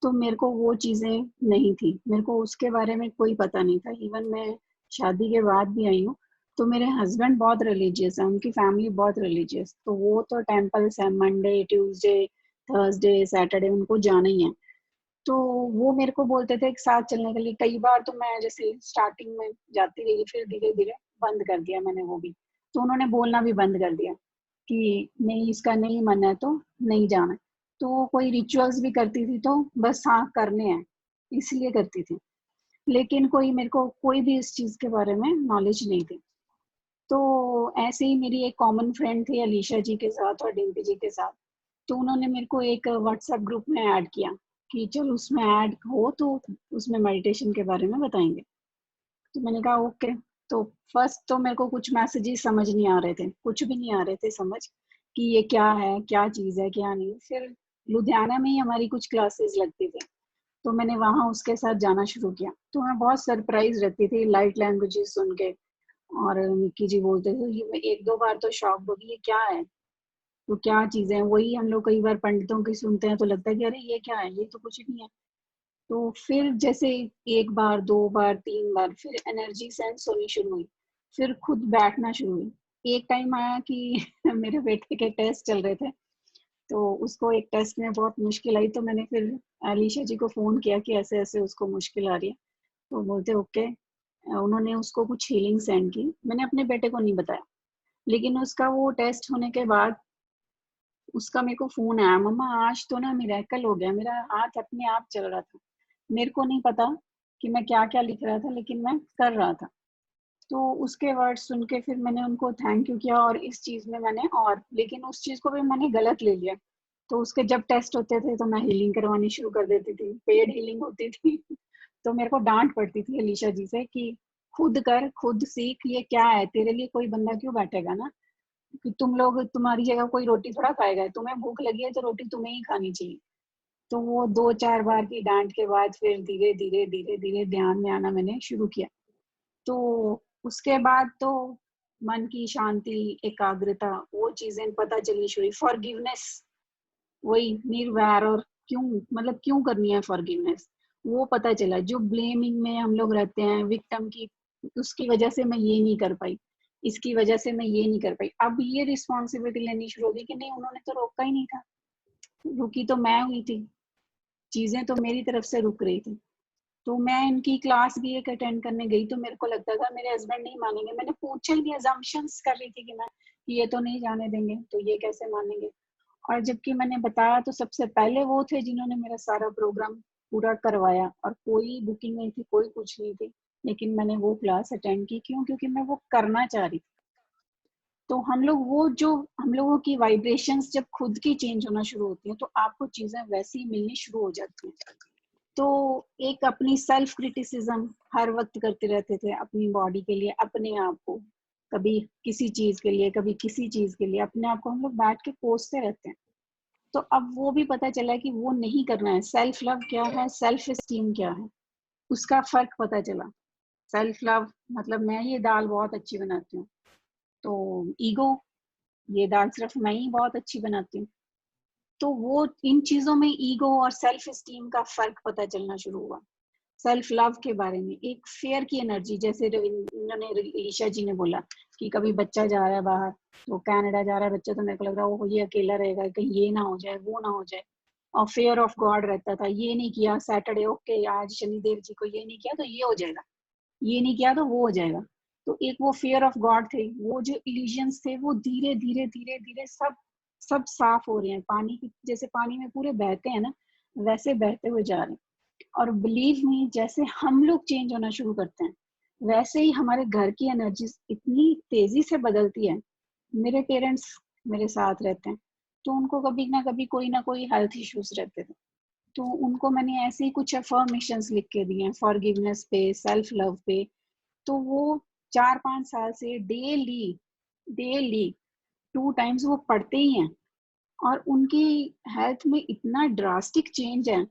तो मेरे को वो चीज़ें नहीं थी, मेरे को उसके बारे में कोई पता नहीं था। इवन मैं शादी के बाद भी आई हूँ, तो मेरे हस्बैंड बहुत रिलीजियस है, उनकी फैमिली बहुत रिलीजियस, तो वो तो टेंपल्स है, मंडे ट्यूसडे थर्सडे सैटरडे उनको जाना ही है। तो वो मेरे को बोलते थे एक साथ चलने के लिए। कई बार तो मैं जैसे स्टार्टिंग में जाती रही, फिर धीरे धीरे बंद कर दिया मैंने वो भी। तो उन्होंने बोलना भी बंद कर दिया कि नहीं, इसका नहीं मन है तो नहीं जाना। तो वो कोई रिचुअल्स भी करती थी तो बस हाँ करने हैं इसलिए करती थी, लेकिन कोई मेरे को कोई भी इस चीज के बारे में नॉलेज नहीं थी। तो ऐसे ही मेरी एक कॉमन फ्रेंड थी अलीशा जी के साथ और डिम्पी जी के साथ। तो उन्होंने मेरे को एक व्हाट्सएप ग्रुप में ऐड किया कि चल उसमें ऐड हो तो उसमें मेडिटेशन के बारे में बताएंगे। तो मैंने कहा ओके। तो फर्स्ट तो मेरे को कुछ मैसेजेस समझ नहीं आ रहे थे, कुछ भी नहीं आ रहे थे समझ कि ये क्या है, क्या चीज़ है, क्या नहीं। फिर लुधियाना में ही हमारी कुछ क्लासेस लगती थी, तो मैंने वहाँ उसके साथ जाना शुरू किया। तो मैं बहुत सरप्राइज रहती थी लाइट लैंग्वेजेस सुन के। और निक्की जी बोलते थे, ये मैं एक दो बार तो शॉक होगी ये क्या है, तो क्या चीजें हैं। वही हम लोग कई बार पंडितों की सुनते हैं तो लगता है कि अरे ये क्या है, ये तो कुछ नहीं है। तो फिर जैसे एक बार दो बार तीन बार फिर एनर्जी सेंस होनी शुरू हुई, फिर खुद बैठना शुरू हुई। एक टाइम आया कि मेरे बेटे के टेस्ट चल रहे थे, तो उसको एक टेस्ट में बहुत मुश्किल आई। तो मैंने फिर अलीशा जी को फोन किया कि ऐसे ऐसे उसको मुश्किल आ रही है। तो बोलते ओके। उन्होंने उसको कुछ हीलिंग सेंड की, मैंने अपने बेटे को नहीं बताया। लेकिन उसका वो टेस्ट होने के बाद उसका मेरे को फोन आया, मम्मा आज तो ना मिरेकल हो गया, मेरा हाथ अपने आप चल रहा था। मेरे को नहीं पता कि मैं क्या क्या लिख रहा था, लेकिन मैं कर रहा था। तो उसके वर्ड सुन के फिर मैंने उनको थैंक यू किया। और इस चीज में मैंने और लेकिन उस चीज को भी मैंने गलत ले लिया। तो उसके जब टेस्ट होते थे तो मैं हीलिंग करवानी शुरू कर देती थी, पेड हीलिंग होती थी। तो मेरे को डांट पड़ती थी अलीशा जी से कि खुद कर, खुद सीख, ये क्या है, तेरे लिए कोई बंदा क्यों बैठेगा ना, कि तुम लोग, तुम्हारी जगह कोई रोटी थोड़ा खाएगा, तुम्हें भूख लगी है तो रोटी तुम्हें ही खानी चाहिए। तो वो दो चार बार की डांट के बाद फिर धीरे धीरे धीरे धीरे ध्यान में आना मैंने शुरू किया। तो उसके बाद तो मन की शांति, एकाग्रता, वो चीजें पता चलनी शुरू। फॉरगिवनेस, वही निर्वैर, और क्यों, मतलब क्यों करनी है फॉरगिवनेस, वो पता चला। जो ब्लेमिंग में हम लोग रहते हैं विक्टिम की, उसकी वजह से मैं ये नहीं कर पाई, इसकी वजह से मैं ये नहीं कर पाई, अब ये रिस्पॉन्सिबिलिटी लेनी शुरू हो गई कि नहीं, उन्होंने तो रोका ही नहीं था, रुकी तो मैं हुई थी, चीजें तो मेरी तरफ से रुक रही थी। तो मैं इनकी क्लास भी एक अटेंड करने गई तो मेरे को लगता था मेरे हस्बैंड नहीं मानेंगे। मैंने पूछा ही नहीं, अजम्पशंस कर रही थी कि मैं ये तो नहीं जाने देंगे तो ये कैसे मानेंगे। और जबकि मैंने बताया तो सबसे पहले वो थे जिन्होंने मेरा सारा प्रोग्राम पूरा करवाया, और कोई बुकिंग नहीं थी, कोई कुछ नहीं थी, लेकिन मैंने वो क्लास अटेंड की। क्यों? क्योंकि मैं वो करना चाह रही थी। तो हम लोग वो जो हम लोगों की वाइब्रेशंस जब खुद की चेंज होना शुरू होती है तो आपको चीजें वैसी ही मिलनी शुरू हो जाती हैं। तो एक अपनी सेल्फ क्रिटिसिज्म हर वक्त करते रहते थे अपनी बॉडी के लिए, अपने आप को, कभी किसी चीज के लिए, कभी किसी चीज के लिए, अपने आप को हम लोग बैठ के कोसते रहते हैं। तो अब वो भी पता चला कि वो नहीं करना है। सेल्फ लव क्या है, सेल्फ एस्टीम क्या है, उसका फर्क पता चला। सेल्फ लव मतलब मैं ये दाल बहुत अच्छी बनाती हूँ, तो ईगो, ये दाल सिर्फ मैं ही बहुत अच्छी बनाती हूँ। तो वो इन चीजों में ईगो और सेल्फ एस्टीम का फर्क पता चलना शुरू हुआ। सेल्फ लव के बारे में एक फेयर की एनर्जी, जैसे इन्होंने ईशा जी ने बोला कि कभी बच्चा जा रहा है बाहर, तो कनाडा जा रहा है बच्चा, तो मेरे को लग रहा है वो ये अकेला रहेगा, कहीं ये ना हो जाए वो ना हो जाए, और फेयर ऑफ गॉड रहता था। ये नहीं किया सैटरडे, ओके आज शनिदेव जी को ये नहीं किया तो ये हो जाएगा, ये नहीं किया तो वो हो जाएगा। तो एक वो फियर ऑफ गॉड थे, वो जो इल्यूजन्स थे वो धीरे धीरे धीरे धीरे सब साफ हो रहे हैं। पानी की जैसे पानी में पूरे बहते हैं ना, वैसे बहते हुए जा रहे हैं। और बिलीव मी, जैसे हम लोग चेंज होना शुरू करते हैं वैसे ही हमारे घर की एनर्जी इतनी तेजी से बदलती है। मेरे पेरेंट्स मेरे साथ रहते हैं, तो उनको कभी ना कोई हेल्थ इश्यूज रहते थे, तो उनको मैंने ऐसे ही कुछ अफर्मेशंस लिख के दिए हैं फॉरगिवनेस पे, सेल्फ लव पे। तो वो 4-5 साल से डेली डेली 2 टाइम्स वो पढ़ते ही हैं, और उनकी हेल्थ में इतना ड्रास्टिक चेंज है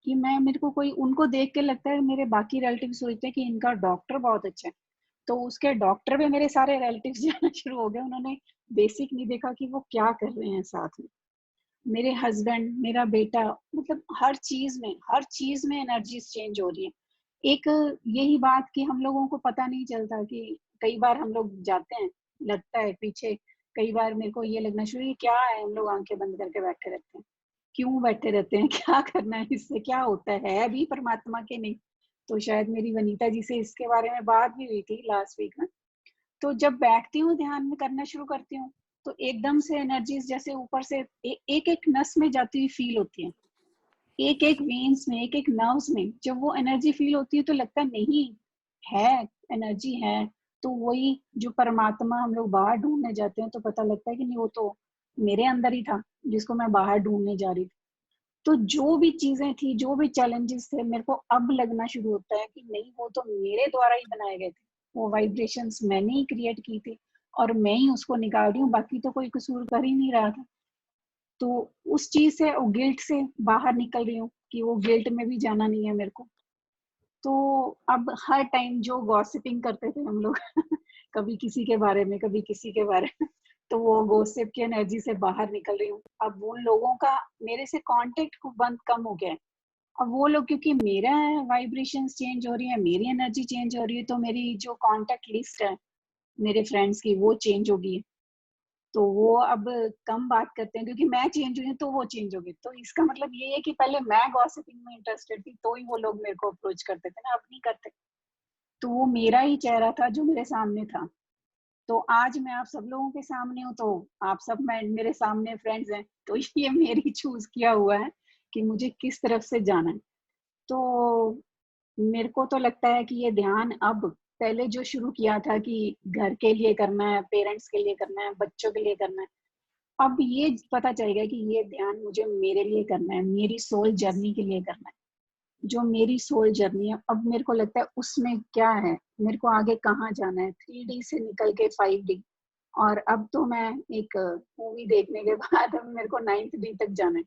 कि मैं मेरे को कोई उनको देख के लगता है, मेरे बाकी रिलेटिव सोचते हैं कि इनका डॉक्टर बहुत अच्छा है, तो उसके डॉक्टर पे मेरे सारे रिलेटिव्स जाना शुरू हो गए। उन्होंने बेसिक नहीं देखा कि वो क्या कर रहे हैं साथ में। मेरे हस्बैंड, मेरा बेटा, मतलब हर चीज में एनर्जीज चेंज हो रही है। एक यही बात कि हम लोगों को पता नहीं चलता कि कई बार हम लोग जाते हैं, लगता है पीछे, कई बार मेरे को ये लगना शुरू, ये क्या है, हम लोग आंखें बंद करके बैठे रहते हैं, क्यों बैठे रहते हैं, क्या करना है, इससे क्या होता है अभी परमात्मा के नहीं। तो शायद मेरी वनीता जी से इसके बारे में बात भी हुई थी लास्ट वीक में। तो जब बैठती हूँ ध्यान में करना शुरू करती हूँ, तो एकदम से एनर्जीज जैसे ऊपर से एक एक नस में जाती हुई फील होती है, एक एक वेन्स में, एक एक नर्व्स में। जब वो एनर्जी फील होती है तो लगता है नहीं है, एनर्जी है। तो वही जो परमात्मा हम लोग बाहर ढूंढने जाते हैं, तो पता लगता है कि नहीं, वो तो मेरे अंदर ही था जिसको मैं बाहर ढूंढने जा रही थी। तो जो भी चीजें थी, जो भी चैलेंजेस थे, मेरे को अब लगना शुरू होता है कि नहीं, वो तो मेरे द्वारा ही बनाए गए थे, वो वाइब्रेशंस मैंने ही क्रिएट की थी और मैं ही उसको निकाल रही हूँ, बाकी तो कोई कसूर कर ही नहीं रहा था। तो उस चीज से, गिल्ट से बाहर निकल रही हूँ कि वो गिल्ट में भी जाना नहीं है मेरे को। तो अब हर टाइम जो गॉसिपिंग करते थे हम लोग कभी किसी के बारे में, कभी किसी के बारे में, तो वो गॉसिप की एनर्जी से बाहर निकल रही हूँ। अब उन लोगों का मेरे से कांटेक्ट बंद कम हो गया है। अब वो लोग, क्योंकि मेरा वाइब्रेशंस चेंज हो रही है, मेरी एनर्जी चेंज हो रही है, तो मेरी जो कांटेक्ट लिस्ट है मेरे फ्रेंड्स की वो चेंज हो गई है। तो वो अब कम बात करते हैं, क्योंकि मैं चेंज हुई हूँ तो वो चेंज हो गई। तो इसका मतलब ये है कि पहले मैं गॉसिपिंग में इंटरेस्टेड थी तो ही वो लोग मेरे को अप्रोच करते थे ना, अब नहीं करते। तो वो मेरा ही चेहरा था जो मेरे सामने था। तो आज मैं आप सब लोगों के सामने हूँ, तो आप सब मेरे सामने फ्रेंड्स हैं, तो ये मेरी चूज किया हुआ है कि मुझे किस तरफ से जाना है। तो मेरे को तो लगता है कि ये ध्यान अब, पहले जो शुरू किया था कि घर के लिए करना है, पेरेंट्स के लिए करना है, बच्चों के लिए करना है, अब ये पता चल गया कि ये ध्यान मुझे मेरे लिए करना है, मेरी सोल जर्नी के लिए करना है। जो मेरी सोल जर्नी है, अब मेरे को लगता है उसमें क्या है, मेरे को आगे कहाँ जाना है, 3D से निकल के 5D। और अब तो मैं एक मूवी देखने के बाद अब मेरे को 9th D तक जाना है।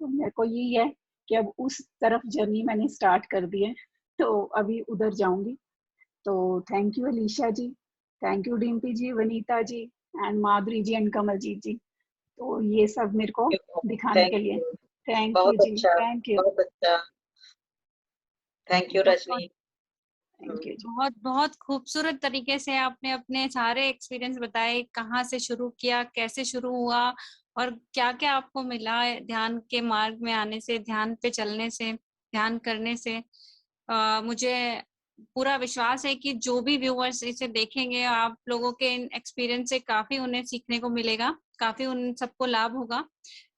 तो मेरे को यही है कि अब उस तरफ जर्नी मैंने स्टार्ट कर दी है, तो अभी उधर जाऊंगी। तो thank you Alisha ji, thank you Dimpy ji, Vanita ji and Madhuri ji and Kamaljeet ji, तो ये सब मेरे को दिखाने थैंक के लिए। यू, थैंक यू बहुत जी, अच्छा, थैंक यू, बहुत अच्छा। थैंक यू बहुत रजनी। थैंक यू जी। बहुत बहुत खूबसूरत तरीके से आपने अपने सारे एक्सपीरियंस बताए, कहाँ से शुरू किया, कैसे शुरू हुआ, और क्या क्या आपको मिला है ध्यान के मार्ग में आने से, ध्यान पे चलने से, ध्यान करने से। मुझे पूरा विश्वास है कि जो भी व्यूअर्स इसे देखेंगे, आप लोगों के इन एक्सपीरियंस से काफी उन्हें सीखने को मिलेगा, काफी उन सबको लाभ होगा।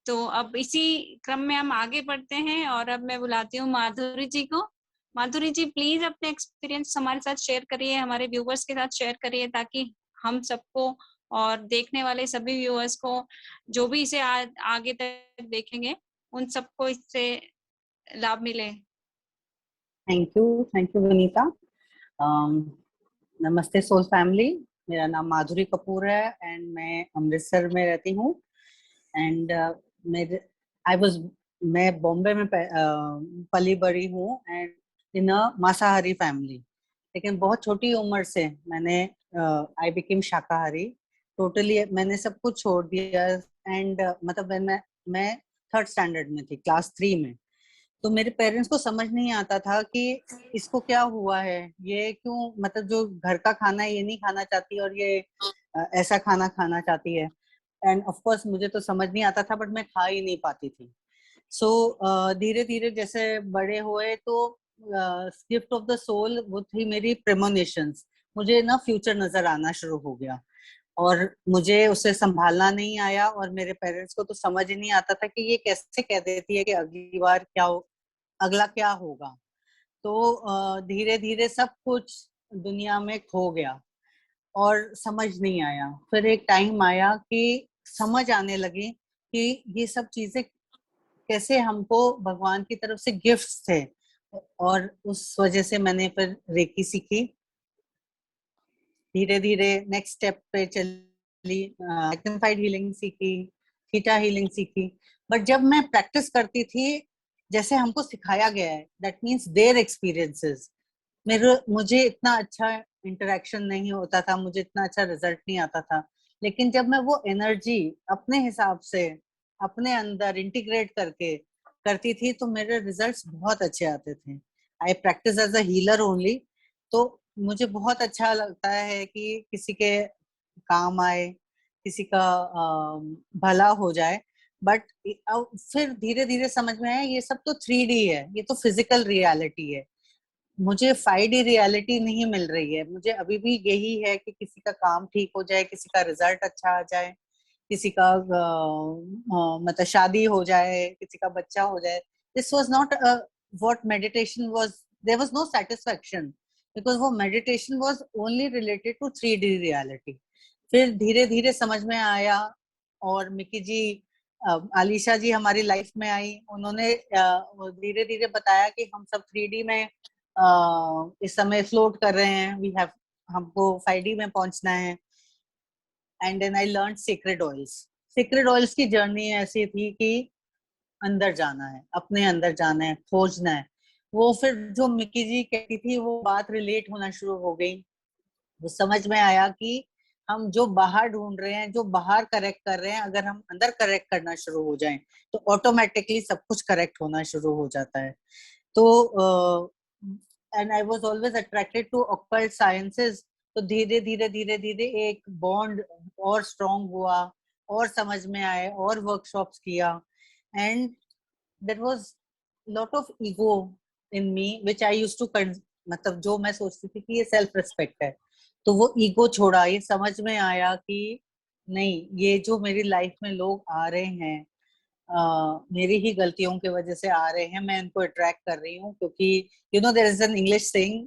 तो अब इसी क्रम में हम आगे बढ़ते हैं, और अब मैं बुलाती हूँ माधुरी जी को। माधुरी जी प्लीज अपने एक्सपीरियंस हमारे साथ शेयर करिए, हमारे व्यूवर्स के साथ शेयर करिए, ताकि हम सबको और देखने वाले सभी व्यूअर्स को, जो भी इसे आगे तक देखेंगे, उन सबको इससे लाभ मिले। Thank you Vanita. नमस्ते सोल फैमिली, मेरा नाम माधुरी कपूर है एंड मैं अमृतसर में रहती हूँ। एंड मैं बॉम्बे में पली बड़ी हूँ एंड इन अ मांसाहारी फैमिली, लेकिन बहुत छोटी उम्र से मैंने आई बिकेम शाकाहारी टोटली। मैंने सब कुछ छोड़ दिया एंड मतलब मैं थर्ड स्टैंडर्ड में थी, क्लास 3 में। तो मेरे पेरेंट्स को समझ नहीं आता था कि इसको क्या हुआ है, ये क्यों मतलब जो घर का खाना है ये नहीं खाना चाहती और ये ऐसा खाना खाना चाहती है। एंड ऑफ कोर्स मुझे तो समझ नहीं आता था, बट मैं खा ही नहीं पाती थी। सो धीरे धीरे जैसे बड़े हुए तो गिफ्ट ऑफ द सोल वो थी मेरी प्रेमोनिशंस। मुझे ना फ्यूचर नजर आना शुरू हो गया और मुझे उसे संभालना नहीं आया, और मेरे पेरेंट्स को तो समझ ही नहीं आता था कि ये कैसे कह देती है कि अगली बार क्या अगला क्या होगा। तो धीरे धीरे सब कुछ दुनिया में खो गया और समझ नहीं आया। फिर एक टाइम आया कि समझ आने लगी कि ये सब चीजें कैसे हमको भगवान की तरफ से गिफ्ट्स थे, और उस वजह से मैंने फिर रेकी सीखी। धीरे धीरे नेक्स्ट स्टेप पे चली, मैग्निफाइड हीलिंग सीखी, थीटा हीलिंग सीखी। बट जब मैं प्रैक्टिस करती थी जैसे हमको सिखाया गया है, दैट मीन्स देयर एक्सपीरियंसेस, मुझे इतना अच्छा इंटरेक्शन नहीं होता था, मुझे इतना अच्छा रिजल्ट नहीं आता था। लेकिन जब मैं वो एनर्जी अपने हिसाब से अपने अंदर इंटीग्रेट करके करती थी तो मेरे रिजल्ट्स बहुत अच्छे आते थे। I practise as a healer only, तो मुझे बहुत अच्छा लगता है कि किसी के काम आए, किसी का भला हो जाए। बट फिर धीरे धीरे समझ में आया ये सब तो 3D है, ये तो फिजिकल रियलिटी है, मुझे 5D रियलिटी नहीं मिल रही है। मुझे अभी भी यही है कि किसी का काम ठीक हो जाए, किसी का रिजल्ट अच्छा आ जाए, किसी का मतलब शादी हो जाए, किसी का बच्चा हो जाए। This was not what meditation was, there was no satisfaction because वो meditation was only related to 3D reality. फिर धीरे धीरे समझ में आया, और मिकी जी आलिशा जी हमारी लाइफ में आई, उन्होंने धीरे धीरे बताया कि हम सब 3D में इस समय फ्लोट कर रहे हैं, वी हैव, हमको 5D में पहुंचना है। And then I learn secret oils. Secret oils की जर्नी ऐसी थी कि अंदर जाना है, अपने अंदर जाना है, खोजना है। वो फिर जो मिकी जी कहती थी वो बात रिलेट होना शुरू हो गई। वो समझ में आया कि हम जो बाहर ढूंढ रहे हैं, जो बाहर करेक्ट कर रहे हैं, अगर हम अंदर करेक्ट करना शुरू हो जाएं तो ऑटोमेटिकली सब कुछ करेक्ट होना शुरू हो जाता है। तो and I was always attracted to occult sciences. तो धीरे धीरे धीरे धीरे एक बॉन्ड और स्ट्रांग हुआ, और समझ में आए, और वर्कशॉप्स किया। And there was lot of ego in me which I used to, मतलब जो मैं सोचती थी कि ये सेल्फ रिस्पेक्ट है, तो वो ईगो छोड़ा। ये समझ में आया कि नहीं, ये जो मेरी लाइफ में लोग आ रहे हैं मेरी ही गलतियों की वजह से आ रहे हैं, मैं इनको अट्रैक्ट कर रही हूँ। क्योंकि you know there is an English saying,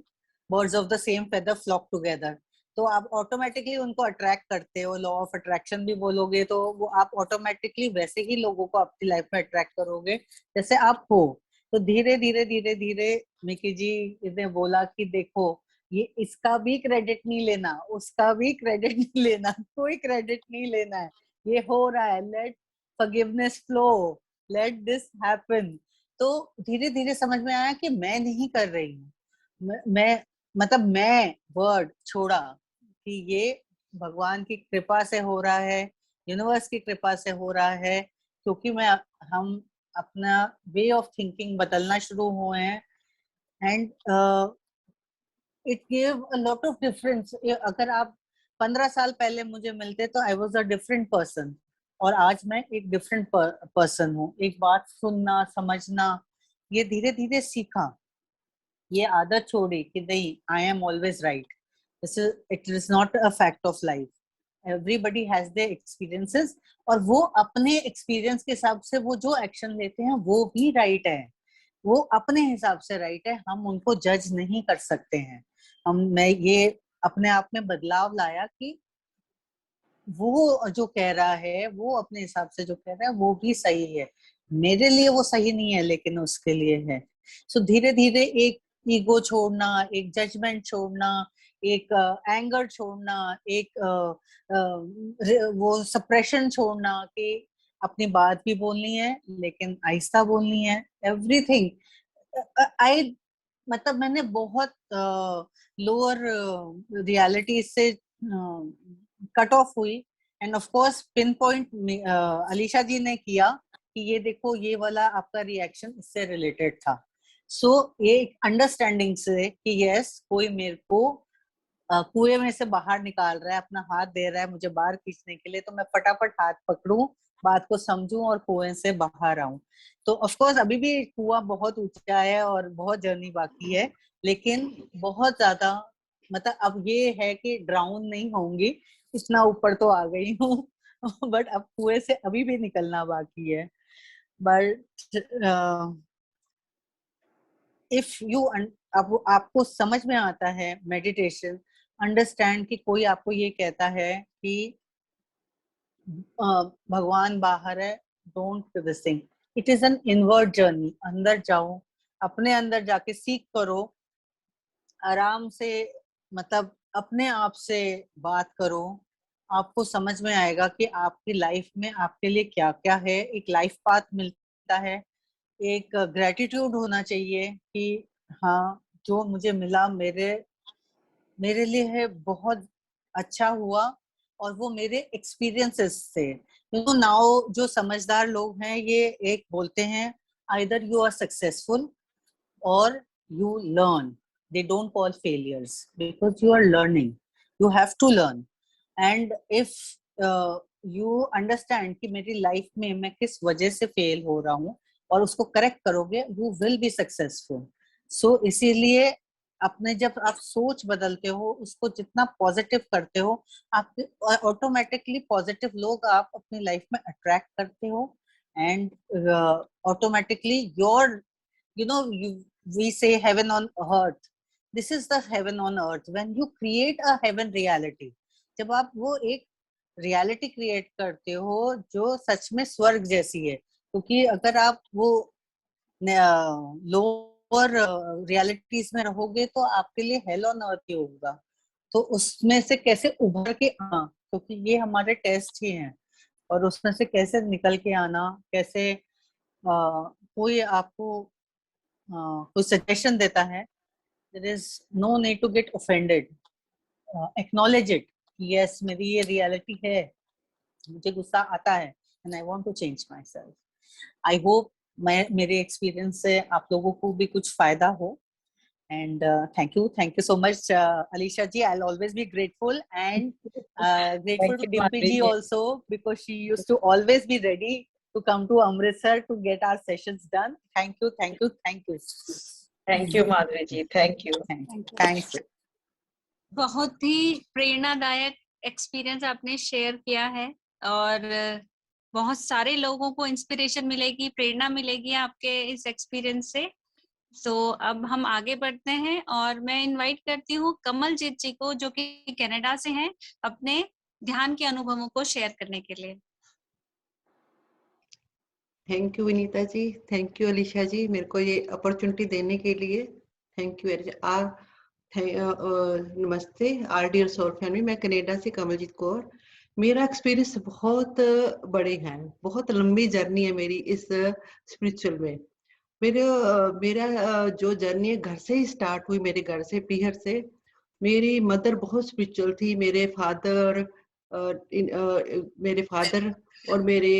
birds of the same feather flock together. तो आप ऑटोमेटिकली उनको अट्रैक्ट करते हो, लॉ ऑफ अट्रैक्शन भी बोलोगे तो वो आप ऑटोमेटिकली वैसे ही लोगों को अपनी लाइफ में अट्रैक्ट करोगे जैसे आप हो। तो धीरे धीरे धीरे धीरे मिकी जी ने बोला कि देखो, ये इसका भी क्रेडिट नहीं लेना, उसका भी क्रेडिट नहीं लेना, कोई क्रेडिट नहीं लेना है, ये हो रहा है, late forgiveness flow, let this happen। तो धीरे धीरे समझ में आया कि मैं नहीं कर रही हूँ, मैं मतलब मैं वर्ड छोड़ा कि ये भगवान की कृपा से हो रहा है, यूनिवर्स की कृपा से हो रहा है, क्योंकि हम अपना वे ऑफ थिंकिंग बदलना शुरू हुए हैं। And it give a lot of difference. अगर आप 15 साल पहले मुझे मिलते तो I was a different person, और आज मैं एक डिफरेंट पर्सन हूँ। एक बात सुनना समझना ये धीरे धीरे सीखा, ये आदत छोड़ी कि नहीं I am always right, this is, it is not a fact of life, everybody has their experiences, और वो अपने एक्सपीरियंस के हिसाब से वो जो एक्शन लेते हैं वो भी राइट है, वो अपने हिसाब से राइट है, हम उनको जज नहीं कर सकते हैं। मैं ये अपने आप में बदलाव लाया कि वो जो कह रहा है, वो अपने हिसाब से जो कह रहा है वो भी सही है, मेरे लिए वो सही नहीं है लेकिन उसके लिए है। सो धीरे धीरे एक ईगो छोड़ना, एक जजमेंट छोड़ना, एक एंगर छोड़ना, एक वो सप्रेशन छोड़ना कि अपनी बात भी बोलनी है लेकिन आहिस्ता बोलनी है, एवरीथिंग। आई मतलब मैंने बहुत लोअर रियलिटी से कट ऑफ हुई, and of course pinpoint Alisha ji ने किया कि ये देखो ये वाला आपका रिएक्शन इससे रिलेटेड था। सो ये अंडरस्टैंडिंग से कि यस कोई मेरे को कुएं में से बाहर निकाल रहा है, अपना हाथ दे रहा है मुझे बाहर खींचने के लिए, तो मैं फटाफट हाथ पकड़ूं, बात को समझूं और कुएं से बाहर आऊं। तो ऑफ कोर्स अभी भी कुआं बहुत ऊंचा है और बहुत जर्नी बाकी है, लेकिन बहुत ज्यादा मतलब अब ये है कि ड्राउन नहीं होंगी, इतना ऊपर तो आ गई हूँ बट अब कुएं से अभी भी निकलना बाकी है। बट इफ यू अब आपको समझ में आता है मेडिटेशन, अंडरस्टैंड कि कोई आपको ये कहता है कि भगवान बाहर है, don't this thing, it is an inward journey. अंदर जाओ, अपने अंदर जाके सीख करो, आराम से मतलब अपने आप से बात करो, आपको समझ में आएगा कि आपकी लाइफ में आपके लिए क्या क्या है। एक लाइफ पाथ मिलता है, एक ग्रेटिट्यूड होना चाहिए कि हाँ जो मुझे मिला मेरे लिए है बहुत अच्छा हुआ, और वो मेरे एक्सपीरियंसेस से। तो नाउ जो समझदार लोग हैं ये एक बोलते हैं आइदर यू आर सक्सेसफुल और you learn. They don't call failures because you are learning. You have to learn. And if you understand कि मेरी लाइफ में मैं किस वजह से फेल हो रहा हूँ और उसको करेक्ट करोगे, you will be successful. So इसीलिए अपने जब आप सोच बदलते हो, उसको जितना पॉजिटिव करते हो, आप ऑटोमेटिकली पॉजिटिव लोग आप अपनी लाइफ में अट्रैक्ट करते हो, and automatically your we say heaven on earth. This is the heaven on earth. When you create a heaven reality, जब आप वो एक रियलिटी क्रिएट करते हो जो सच में स्वर्ग जैसी है, क्योंकि अगर आप वो लोअर रियलिटीज में रहोगे तो आपके लिए हेल ऑन अर्थ ही होगा। तो उसमें से कैसे उभर के आना, क्योंकि ये हमारे टेस्ट ही हैं, और उसमें से कैसे निकल के आना, कैसे कोई आपको कोई सजेशन देता है, there is no need to get offended, acknowledge it, yes मेरी ये रियलिटी है, मुझे गुस्सा आता है and I want to change myself. I hope मेरे एक्सपीरियंस से आप लोगों को भी कुछ फायदा हो, and thank you so much Alisha ji. I'll always be grateful, and grateful to Dimpy ji also, because she used to always be ready to come to Amritsar to get our sessions done. Thank you. Thank you Madhuri ji, thank you. Thanks. बहुत ही प्रेरणादायक experience आपने share किया है, और बहुत सारे लोगों को इंस्पिरेशन मिलेगी, प्रेरणा मिलेगी आपके इस एक्सपीरियंस से। तो अब हम आगे बढ़ते हैं, और मैं इनवाइट करती हूँ कमलजीत जी को, जो कि कनाडा से हैं, अपने ध्यान के अनुभवों को शेयर करने के लिए। Thank you Vinita ji, thank you Alisha ji, मेरे को ये अपॉर्चुनिटी देने के लिए थैंक यू। नमस्ते आर डियर सोल फैमिली, मैं कनाडा से कमलजीत कौर। मेरा एक्सपीरियंस बहुत बड़े हैं, बहुत लंबी जर्नी है मेरी इस स्पिरिचुअल में। मेरा जो जर्नी है घर से ही स्टार्ट हुई, मेरे घर से, पीहर से। मेरी मदर बहुत स्पिरिचुअल थी, मेरे फादर और मेरे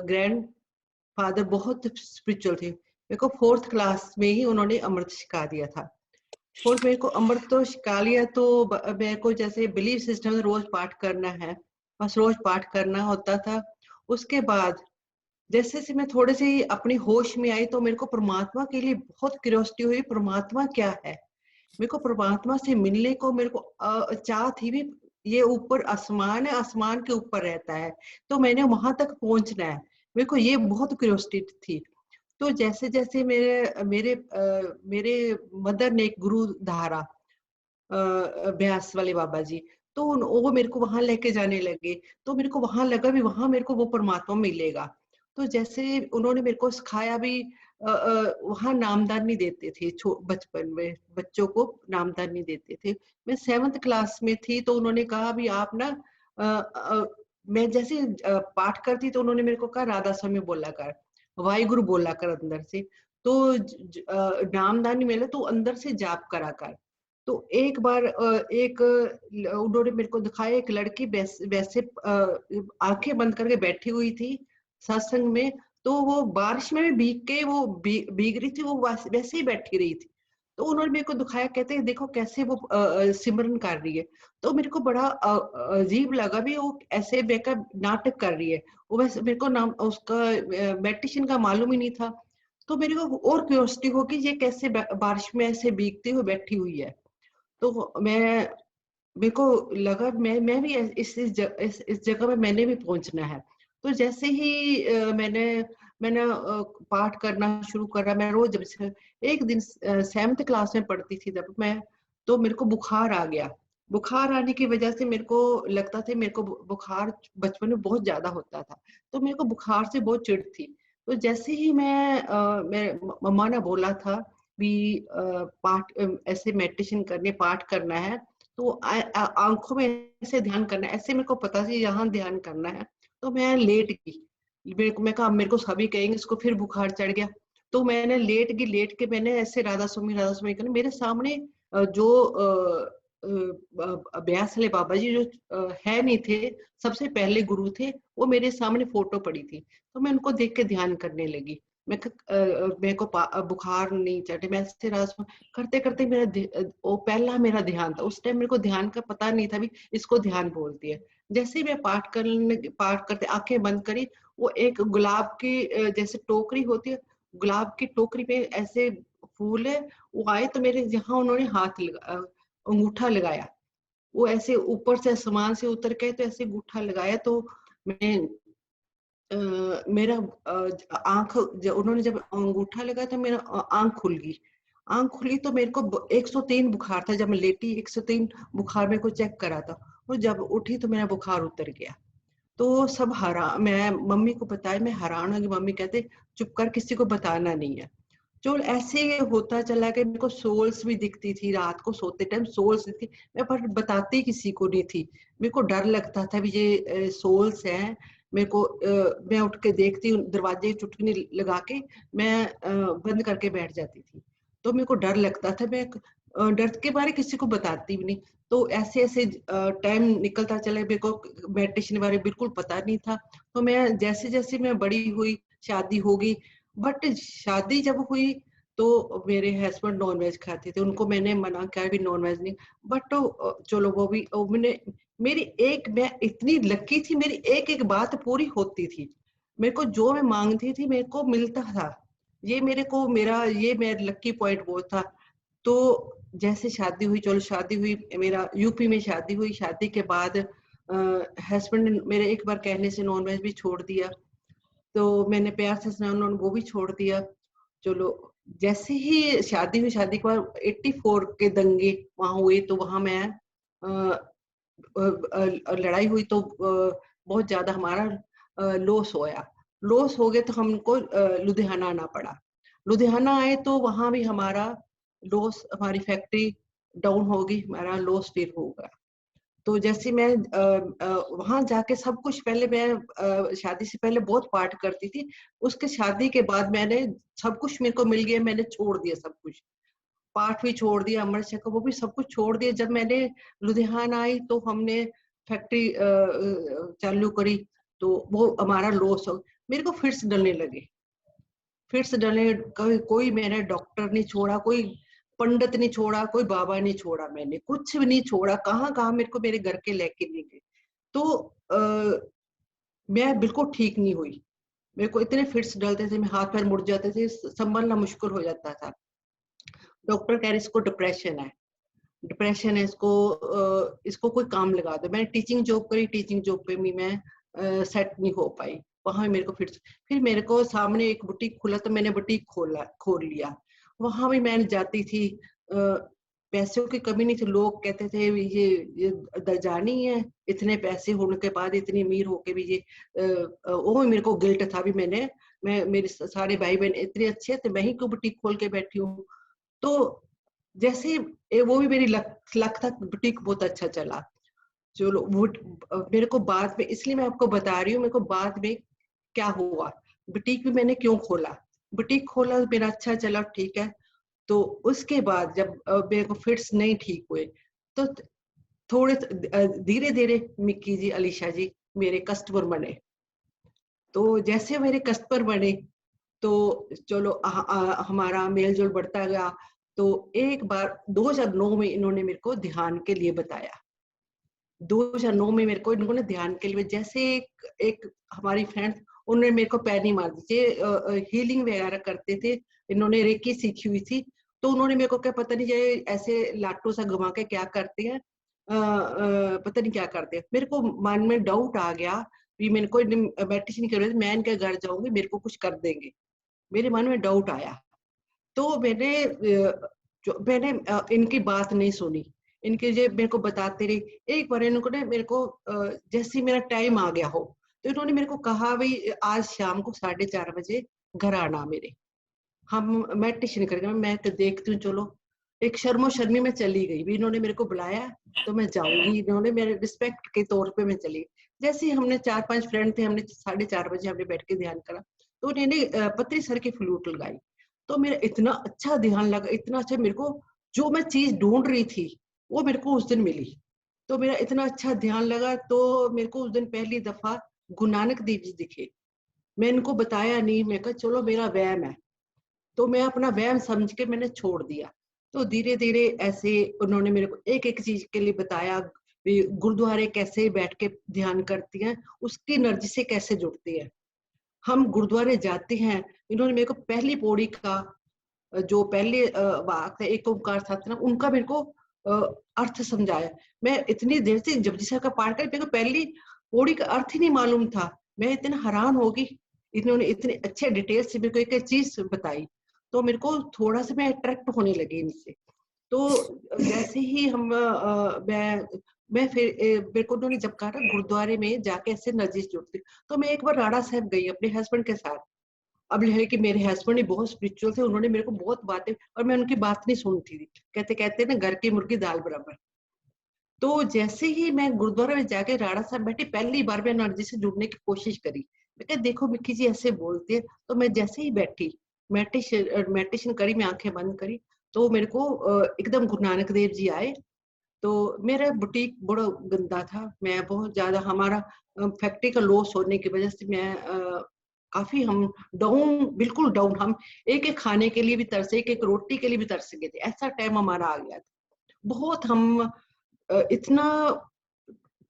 ग्रैंड फादर बहुत स्पिरिचुअल थे। मेरे को 4th क्लास में ही उन्होंने अमृत सिखा दिया था। मेरे को अमृत तो सिखा लिया, तो मेरे को जैसे बिलीफ सिस्टम में रोज पाठ करना है, बस रोज पाठ करना होता था। उसके बाद जैसे से मैं थोड़े से अपने होश में आई, तो मेरे को परमात्मा के लिए बहुत क्यूरियोसिटी हुई, परमात्मा क्या है। मेरे को परमात्मा से मिलने को मेरे को चाह थी भी। ये ऊपर आसमान है, आसमान के ऊपर रहता है, तो मैंने वहां तक पहुंचना है, मेरे को ये बहुत क्यूरियोसिटी थी। तो जैसे जैसे मेरे मदर ने एक गुरु धारा ब्यास वाले बाबा जी, तो वो मेरे को वहां लेके जाने लगे, तो मेरे को वहां लगा भी वहां मेरे को वो परमात्मा मिलेगा। तो जैसे उन्होंने मेरे को सिखाया भी, वहां नामदान नहीं देते थे, बचपन में बच्चों को नामदान नहीं देते थे। मैं 7th क्लास में थी, तो उन्होंने कहा भी आप ना मैं जैसे पाठ करती, तो उन्होंने मेरे को कहा राधा स्वामी बोला कर, वाहिगुरु बोला कर अंदर से। तो नामदानी मिला तो अंदर से जाप करा कर। तो एक बार उन्होंने मेरे को दिखाया, एक लड़की वैसे आंखें बंद करके बैठी हुई थी सत्संग में, तो वो बारिश में भी भीग के वो भीग रही थी, वो वैसे ही बैठी रही थी। तो उन्होंने मेरे को दिखाया, कहते हैं देखो कैसे वो सिमरन कर रही है। तो मेरे को बड़ा अजीब लगा भी, वो ऐसे बेकार नाटक कर रही है। वो वैसे मेरे को नाम उसका मेडिटेशन का मालूम ही नहीं था। तो मेरे को और क्यूरियोसिटी हो कि ये कैसे बारिश में ऐसे भीगते हुए बैठी हुई है। तो मेरे को लगा मैं भी इस जगह में मैंने भी पहुंचना है। तो जैसे ही मैंने पाठ करना शुरू करा, मैं रोज जब से एक दिन 7th क्लास में पढ़ती थी जब मैं, तो मेरे को बुखार आ गया। बुखार आने की वजह से मेरे को लगता था, मेरे को बुखार बचपन में बहुत ज्यादा होता था, तो मेरे को बुखार से बहुत चिढ़ थी। तो जैसे ही मैं मम्मा ने बोला था भी पाठ ऐसे मेडिटेशन करने, पाठ करना है, तो आंखों में ऐसे ध्यान करना है, ऐसे मेरे को पता था यहाँ ध्यान करना है। तो मैं लेट गई, मैं कहा मेरे को सभी कहेंगे इसको फिर बुखार चढ़ गया। तो मैंने लेट के मैंने ऐसे राधा स्वामी करना, मेरे सामने जो ब्यासले बाबा जी जो है नहीं थे, सबसे पहले गुरु थे, वो मेरे सामने फोटो पड़ी थी। तो मैं उनको देख के ध्यान करने लगी। मेरे को बुखार नहीं चढ़े, मैं ऐसे करते करते वो पहला मेरा ध्यान था। उस टाइम मेरे को ध्यान का पता नहीं था भी इसको ध्यान बोलती है। जैसे ही मैं पाठ करते आंखें बंद करी, वो एक गुलाब की जैसे टोकरी होती है, गुलाब की टोकरी पे ऐसे फूल है, वो आए तो मेरे यहाँ उन्होंने अंगूठा लगाया। वो ऐसे ऊपर से आसमान से उतर के तो ऐसे अंगूठा लगाया। तो मैं मेरा आंख उन्होंने जब अंगूठा लगाया तो मेरा आंख खुल गई। आंख खुली तो मेरे को 103 बुखार था। जब मैं लेटी 103 बुखार मेरे को चेक करा था, और जब उठी तो मेरा बुखार उतर गया। तो सब मैं मम्मी को बताया, मैं हैरान हो गई। मम्मी कहते चुप कर, किसी को बताना नहीं है। जो ऐसे होता चला कि मेरे को सोल्स भी दिखती थी, रात को सोते टाइम सोल्स दिखती, मैं पर बताती किसी को नहीं थी। मेरे को डर लगता था भी ये सोल्स हैं। मेरे को मैं उठ के देखती हूँ, दरवाजे की चुटकी लगा के मैं बंद करके बैठ जाती थी। तो मेरे को डर लगता था, मैं डर के बारे किसी को बताती भी नहीं। तो ऐसे ऐसे टाइम निकलता चला, मेरे को मेडिटेशन के बारे में बिल्कुल पता नहीं था। तो मैं जैसे जैसे मैं बड़ी हुई, शादी हो गई। बट शादी जब हुई तो मेरे हस्बैंड नॉनवेज खाते थे, उनको मैंने मना किया भी नॉनवेज नहीं। बट चलो वो भी मैं इतनी लकी थी, मेरी एक एक बात पूरी होती थी। मेरे को जो मैं मांगती थी मेरे को मिलता था। ये मेरा लकी पॉइंट वो था। तो जैसे शादी हुई, चलो शादी हुई, मेरा यूपी में शादी हुई। शादी के बाद हस्बैंड ने मेरे एक बार कहने से नॉनवेज भी छोड़ दिया। तो मैंने प्यार से सुना, उन्होंने वो भी छोड़ दिया। चलो जैसे ही शादी हुई, शादी के बाद 84 के दंगे वहां हुए, तो वहां मैं लड़ाई हुई तो बहुत ज्यादा हमारा लॉस हो गया। तो हमको लुधियाना आना पड़ा। लुधियाना आए तो वहां भी हमारा लॉस, हमारी फैक्ट्री डाउन हो गई, हमारा लॉस फिर हो गया। तो जैसे मैं वहां जाके सब कुछ, पहले मैं शादी से पहले बहुत पाठ करती थी। उसके शादी के बाद मैंने सब कुछ मेरे को मिल गया, मैंने छोड़ दिया सब कुछ। पाठ भी छोड़ दिया, अमृत छका, वो भी सब कुछ छोड़ दिया। जब मैंने लुधियाना आई तो हमने फैक्ट्री चालू करी, तो वो हमारा लॉस हो। मेरे को फिट्स डलने लगे, फिट्स डलने। कोई मैंने डॉक्टर नहीं छोड़ा, कोई पंडित नहीं छोड़ा, कोई बाबा नहीं छोड़ा, मैंने कुछ भी नहीं छोड़ा। कहाँ कहाँ मेरे को मेरे घर के लेके नहीं गए। तो मैं बिल्कुल ठीक नहीं हुई। मेरे को इतने फिट्स डलते थे, मैं हाथ पैर मुड़ जाते थे, संभलना मुश्किल हो जाता था। डॉक्टर कह रहे इसको डिप्रेशन है, इसको कोई काम लगा दो। मैंने टीचिंग जॉब करी, टीचिंग जॉब पे भी मैं सेट नहीं हो पाई। वहां मेरे को फिर मेरे को सामने एक बुटीक खुला, तो मैंने बुटीक खोल लिया। वहां भी मैं जाती थी, पैसों की कमी नहीं थी। लोग कहते थे ये दरजानी है, इतने पैसे होने के बाद, इतनी अमीर होके भी ये वो मेरे को गिल्ट था भी मेरे सारे भाई बहन इतने अच्छे थे, मैं ही क्यों बुटीक खोल के बैठी हूँ। तो जैसे वो भी मेरी लक था, बुटीक बहुत अच्छा चला। चलो वो मेरे को बाद में, इसलिए मैं आपको बता रही हूँ मेरे को बाद में क्या हुआ, बुटीक भी मैंने क्यों खोला। बुटीक खोला, मेरा अच्छा चला, ठीक है। तो उसके बाद जब मेरे को फिट्स नहीं ठीक हुए तो थोड़े धीरे धीरे मिक्की जी, अलीशा जी मेरे कस्टमर बने। तो जैसे मेरे कस्टमर बने तो चलो हमारा मेल जोल बढ़ता गया। तो एक बार 2009 में इन्होंने मेरे को ध्यान के लिए बताया। 2009 में मेरे को इन्होंने ध्यान के लिए, जैसे एक हमारी फ्रेंड, उन्होंने मेरे को पैर नहीं मार दी, हीलिंग वगैरह करते थे, इन्होंने रेकी सीखी हुई थी। तो उन्होंने मेरे को क्या पता नहीं ये ऐसे लाटू सा घुमा के क्या करते हैं, पता नहीं क्या करते हैं। मेरे को मन में डाउट आ गया भी मेरे को मेडिटेशन नहीं कर रहे, मैं इनके घर जाऊंगी, मेरे को कुछ कर देंगे, मेरे मन में डाउट आया। तो मैंने इनकी बात नहीं सुनी, इनके जो मेरे को बताते रही। एक बार इन्होंने मेरे को जैसे मेरा टाइम आ गया हो तो इन्होंने मेरे को कहा भाई आज शाम को 4:30 बजे घर आना मेरे, हम मेडिटेशन करेंगे। मैं तो देखती हूँ, चलो एक शर्मो शर्मी में चली गई भी, इन्होंने मेरे को बुलाया तो मैं जाऊंगी, इन्होंने मेरे रिस्पेक्ट के तौर पे मैं चली गई। जैसे ही हमने 4-5 फ्रेंड थे, हमने 4:30 बजे हमने बैठ के ध्यान करा, तो उन्होंने पतली सर की फ्लूट लगाई। तो मेरा इतना अच्छा ध्यान लगा, इतना अच्छा, मेरे को जो मैं चीज ढूंढ रही थी वो मेरे को उस दिन मिली। तो मेरा इतना अच्छा ध्यान लगा। तो मेरे को उस दिन पहली दफा गुरु नानक देव जी दिखे। मैं इनको बताया नहीं, मैं कहा चलो मेरा वहम है, तो मैं अपना वहम समझ के मैंने छोड़ दिया। तो धीरे धीरे ऐसे उन्होंने मेरे को एक एक चीज के लिए बताया, गुरुद्वारे कैसे बैठ के ध्यान करती हैं, उसकी एनर्जी से कैसे जुड़ती है। हम गुरुद्वारे जाते हैं, इन्होंने मेरे को पहली पौड़ी का जो पहले वाक्य एक ओंकार सतनाम, उनका मेरे को अर्थ समझाया। मैं इतनी देर से जपजी साहब का पाठ कर, मेरे को पहली पौड़ी का अर्थ ही नहीं मालूम था। मैं इतना हैरान होगी, इन्होंने इतने अच्छे डिटेल से मेरे को एक चीज बताई। तो मेरे को थोड़ा सा मैं अट्रैक्ट होने लगी इनसे। तो जैसे ही हम मैं फिर मेरे को उन्होंने जब कहा ना गुरुद्वारे में जाके ऐसे नजीक जुड़ती, तो मैं एक बार राणा साहब गई अपने हस्बैंड के साथ। अब है कि मेरे हस्बैंड ही बहुत स्पिरिचुअल थे, उन्होंने मेरे को बहुत बातें, और मैं उनकी बात नहीं सुनती थी। कहते कहते ना घर की मुर्गी दाल बराबर। तो जैसे ही मैं गुरुद्वारा में जाके राणा साहब बैठी, पहली बार मैं एनर्जी से जुड़ने की कोशिश करी। मैं कहा देखो मिक्की जी ऐसे बोलते हैं। तो मैं जैसे ही बैठी मेडिटेशन करी, मैं आंखें बंद करी, तो मेरे को एकदम गुरु नानक देव जी आए। तो मेरा बुटीक बड़ा गंदा था, मैं बहुत ज्यादा, हमारा फैक्ट्री का लॉस होने की वजह से मैं काफी हम डाउन, बिल्कुल डाउन, हम एक एक खाने के लिए भी तरसे, एक एक रोटी के लिए भी तरस गए थे। ऐसा टाइम हमारा आ गया था। बहुत हम इतना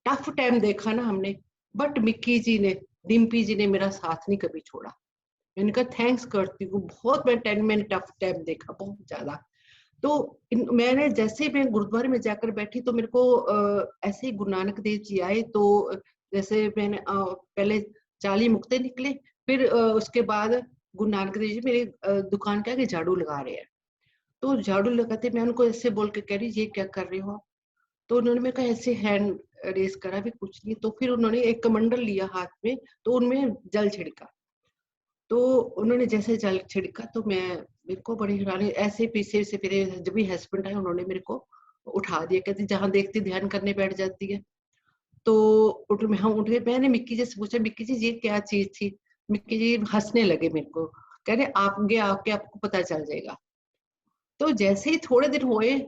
टफ टाइम देखा ना हमने। बट मिक्की जी ने, डिम्पी जी ने मेरा साथ नहीं कभी छोड़ा। मैंने कहा थैंक्स करती हूँ, बहुत मैंने टफ टाइम देखा, बहुत ज्यादा। तो मैंने जैसे मैं गुरुद्वारे में जाकर बैठी, तो मेरे को ऐसे ही गुरु नानक देव जी आए। तो जैसे मैंने पहले 40 मुक्ते निकले, फिर उसके बाद गुरु नानक देव जी मेरे दुकान के आगे झाड़ू लगा रहे हैं। तो झाड़ू लगाते मैं उनको ऐसे बोल के कह रही ये क्या कर रहे हो। तो उन्होंने मेरे को ऐसे हैंड रेस करा, भी कुछ नहीं। तो फिर उन्होंने एक कमंडल लिया हाथ में, तो उनमें जल छिड़का। तो उन्होंने जैसे जल छिड़का तो मेरे को बड़ी हैरानी, ऐसे पीछे से फिर जब भी हस्बैंड आए उन्होंने मेरे को उठा दिया, कहते जहां देखती ध्यान करने बैठ जाती है। तो हम उठ गए। मैंने मिक्की जी से पूछा, मिक्की जी ये क्या चीज थी। मिक्की जी हंसने लगे मेरे को, कह रहे आगे आके आपको पता चल जाएगा। तो जैसे ही थोड़े दिन हुए,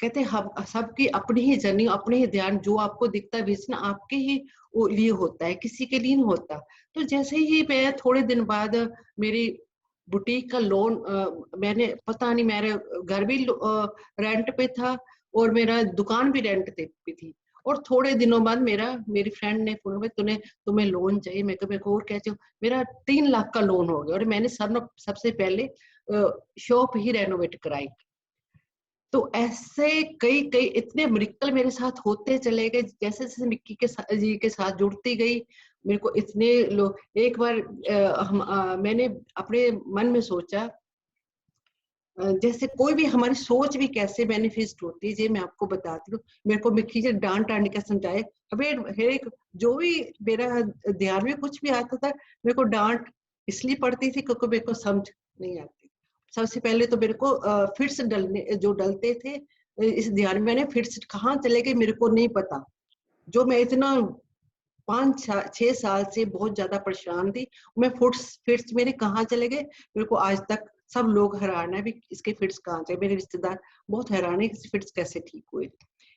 कहते हम सबकी अपनी ही जर्नी, अपने ही ध्यान, जो आपको दिखता है विजन आपके ही लिए होता है, किसी के लिए नहीं होता। तो जैसे ही मैं थोड़े दिन बाद मेरी बुटीक का लोन, मैंने पता नहीं, मेरे घर भी रेंट पे था और मेरा दुकान भी रेंट पे थी। और थोड़े दिनों बाद मेरी फ्रेंड ने फोन में, तुम्हें लोन चाहिए। मेरे को और क्या चाहिए। मेरा 3 लाख का लोन हो गया और मैंने सबसे पहले शॉप ही रेनोवेट कराई। तो ऐसे कई कई इतने मिरेकल मेरे साथ होते चले गए, जैसे जैसे मिक्की जी के साथ जुड़ती गई। मेरे को इतने लोग, एक बार मैंने अपने मन में सोचा, जैसे कोई भी हमारी सोच भी कैसे मैनिफेस्ट होती है, ये मैं आपको बताती हूँ। मेरे को मिक्की जी डांट के समझाए। अबे जो भी मेरा ध्यान में कुछ भी आता था, मेरे को डांट इसलिए पड़ती थी क्योंकि मेरे को समझ नहीं आती। सबसे पहले तो मेरे को फिट्स जो डलते थे इस ध्यान में, मैंने फिट्स कहाँ चले गए मेरे को नहीं पता। जो मैं इतना 5-6 साल से बहुत ज्यादा परेशान थी। मैं फिट्स मेरे कहाँ चले गए मेरे को आज तक सब लोग हैरान है भी इसके फिट्स कहाँ चले। मेरे रिश्तेदार बहुत हैरान है कि फिट्स कैसे ठीक हुए।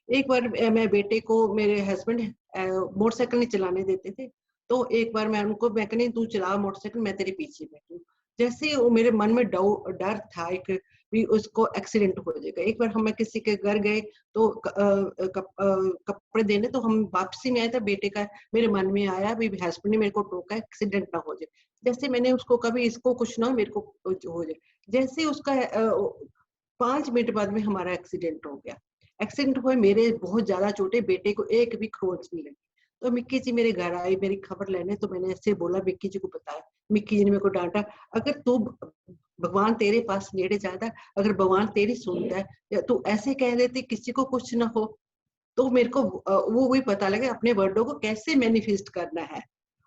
एक बार मैं बेटे को, मेरे हस्बैंड मोटरसाइकिल नहीं चलाने देते थे, तो एक बार मैं कहनी तू चला मोटरसाइकिल, मैं तेरे पीछे बैठूं। जैसे वो मेरे मन में डर था एक भी उसको एक्सीडेंट हो जाएगा। एक बार हम किसी के घर गए तो कपड़े देने, तो हम वापसी में आए था, बेटे का मेरे मन में आया भी हस्बैंड ने मेरे को टोका, एक्सीडेंट ना हो जाए। जैसे मैंने उसको कभी इसको कुछ ना मेरे को हो जाए, जैसे उसका 5 मिनट बाद में हमारा एक्सीडेंट हो गया। एक्सीडेंट हुए, मेरे बहुत ज्यादा चोटें, बेटे को एक भी खरोंच नहीं लगी। तो मिक्की जी मेरे घर आई मेरी खबर लेने, तो मैंने ऐसे बोला, मिक्की जी को बताया। मिक्की जी ने मेरे को डांटा, अगर तू भगवान तेरे पास नेड़े जाता है, अगर भगवान तेरी सुनता है, या तू ऐसे कह देती किसी को कुछ ना हो। तो मेरे को वो वही पता लगे अपने वर्डों को कैसे मैनिफेस्ट करना है,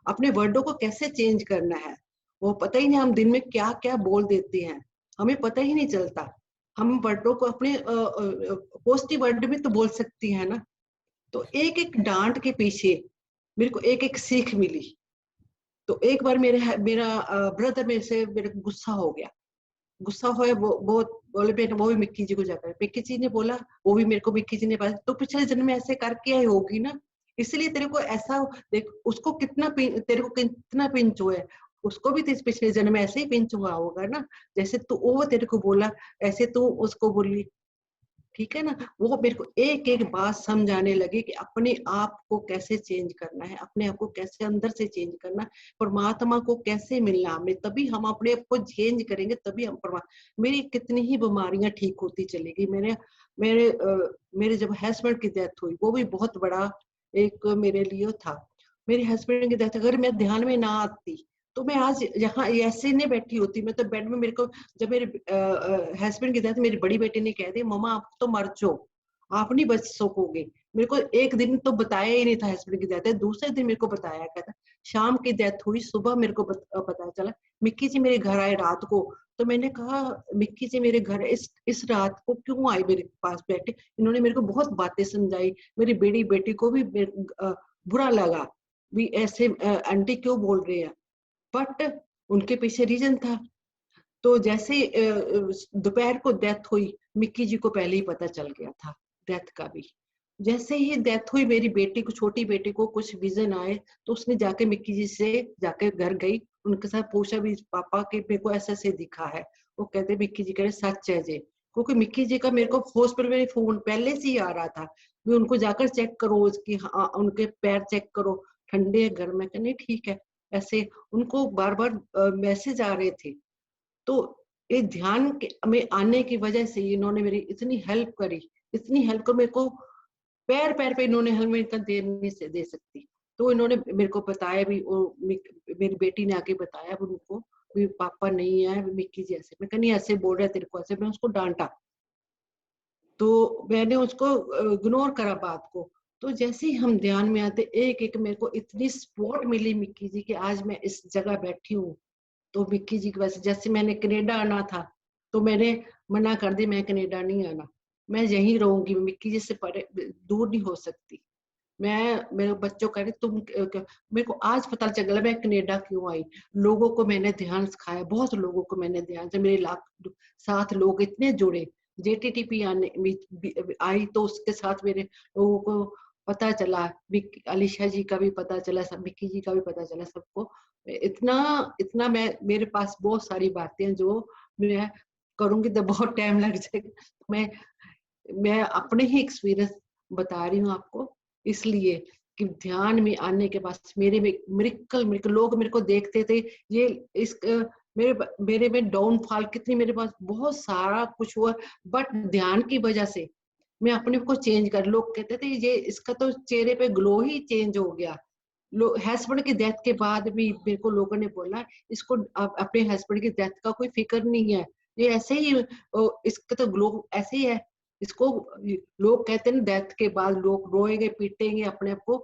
अपने वर्डों को कैसे चेंज करना है। वो पता ही नहीं हम दिन में क्या क्या बोल देते हैं, हमें पता ही नहीं चलता। हम वर्डों को अपने पॉजिटिव वर्ड में तो बोल सकती है ना। तो एक एक डांट के पीछे मेरे को एक एक सीख मिली। तो एक बार मेरा ब्रदर मेरे से मेरे को गुस्सा हो गया, गुस्सा हुआ, वो बहुत बोले, बेटा वो भी मिक्की जी को जाकर, मिक्की जी ने बोला, वो भी मेरे को मिक्की जी ने बोला, तो पिछले जन्म में ऐसे करके आई होगी ना, इसलिए तेरे को ऐसा देख, उसको कितना तेरे को कितना पिंच हुआ है, उसको भी पिछले जन्म में ऐसे ही पिंच हुआ होगा ना, जैसे तू वो तेरे को बोला ऐसे तू उसको बोली। ठीक है ना। वो मेरे को एक एक बात समझाने लगी कि अपने आप को कैसे चेंज करना है, अपने आप को कैसे अंदर से चेंज करना है, परमात्मा को कैसे मिलना हमें, तभी हम अपने आप को चेंज करेंगे, तभी हम मेरी कितनी ही बीमारियां ठीक होती चलेगी। मेरे जब हस्बैंड की डेथ हुई, वो भी बहुत बड़ा एक मेरे लिए था। मेरे हस्बैंड की डेथ अगर मैं ध्यान में ना आती तो मैं आज यहाँ ऐसे नहीं बैठी होती। मैं तो बेड में, मेरे को जब मेरे हस्बैंड की डेथ मेरी बड़ी बेटी ने कह दी, मम्मा आप तो मर जाओ, आप नहीं बच सकोगे। मेरे को एक दिन तो बताया ही नहीं था हस्बैंड की डेथ है, दूसरे दिन मेरे को बताया गया था। शाम की डेथ हुई, सुबह मेरे को पता चला। मिक्की जी मेरे घर आए रात को, तो मैंने कहा मिक्की जी मेरे घर इस रात को क्यों आए मेरे पास बैठे। इन्होंने मेरे को बहुत बातें समझाई। मेरी बड़ी बेटी को भी बुरा लगा भी ऐसे आंटी क्यों बोल रहे हैं, बट उनके पीछे रीजन था। तो जैसे दोपहर को डेथ हुई, मिक्की जी को पहले ही पता चल गया था डेथ का भी। जैसे ही डेथ हुई, मेरी बेटी को, छोटी बेटी को कुछ विजन आए, तो उसने जाके मिक्की जी से जाके घर गई, उनके साथ पूछा भी पापा के मेरे को ऐसा से दिखा है। वो कहते मिक्की जी कह रहे सच है जी, क्योंकि मिक्की जी का मेरे को हॉस्पिटल में फोन पहले से ही आ रहा था भी उनको जाकर चेक करो, उसकी उनके पैर चेक करो, ठंडे है घर में। कहने ठीक है, ऐसे उनको बार बार मैसेज आ रहे थे। तो ये ध्यान में आने की वजह से इन्होंने मेरी इतनी हेल्प करी, इतनी हेल्प कर, मेरे को पैर पैर पे इन्होंने हेल्प इतना दे सकती। तो इन्होंने मेरे को बताया भी, मेरी बेटी ने आके बताया भी उनको भी पापा नहीं है, मिक्की जी ऐसे। मैं कहनी ऐसे बोल रहा है तेरे को ऐसे, मैं उसको डांटा, तो मैंने उसको इग्नोर करा बात को। तो जैसे ही हम ध्यान में आते, एक एक मेरे को इतनी सपोर्ट मिली मिक्की जी की आज मैं इस जगह बैठी हूँ। तो मिक्की जी की वजह से, जैसे मैंने कनाडा आना था तो मैंने मना कर दी, मैं कनाडा नहीं आना, मैं यहीं रहूंगी, मिक्की जी से दूर नहीं हो सकती। मैं मेरे बच्चों कह रहे तुम मेरे को आज पता चला मैं कनाडा क्यों आई। लोगों को मैंने ध्यान सिखाया, बहुत लोगों को मैंने ध्यान से, मेरे 7 लोग इतने जुड़े। JTTP आई तो उसके साथ मेरे लोगों को पता चला, अलीशा जी का भी पता चला, सब मिक्की जी का भी पता चला, सबको इतना इतना मैं, मेरे पास बहुत सारी बातें जो मैं करूंगी तो बहुत टाइम लग जाएगा। मैं अपने ही एक्सपीरियंस बता रही हूँ आपको, इसलिए कि ध्यान में आने के बाद मेरे में मिरेकल लोग मेरे को देखते थे। ये इस मेरे में डाउनफॉल कितनी, मेरे पास बहुत सारा कुछ हुआ, बट ध्यान की वजह से मैं अपने को चेंज कर, लोग कहते थे ये इसका तो चेहरे पे ग्लो ही चेंज हो गया। हस्बैंड की डेथ के बाद भी मेरे को लोगों ने बोला इसको अपने हस्बैंड की डेथ का कोई फिक्र नहीं है, ये ऐसे ही इसका तो ग्लो ऐसे ही है। इसको लोग कहते हैं डेथ के बाद लोग रोएंगे पीटेंगे, अपने आप को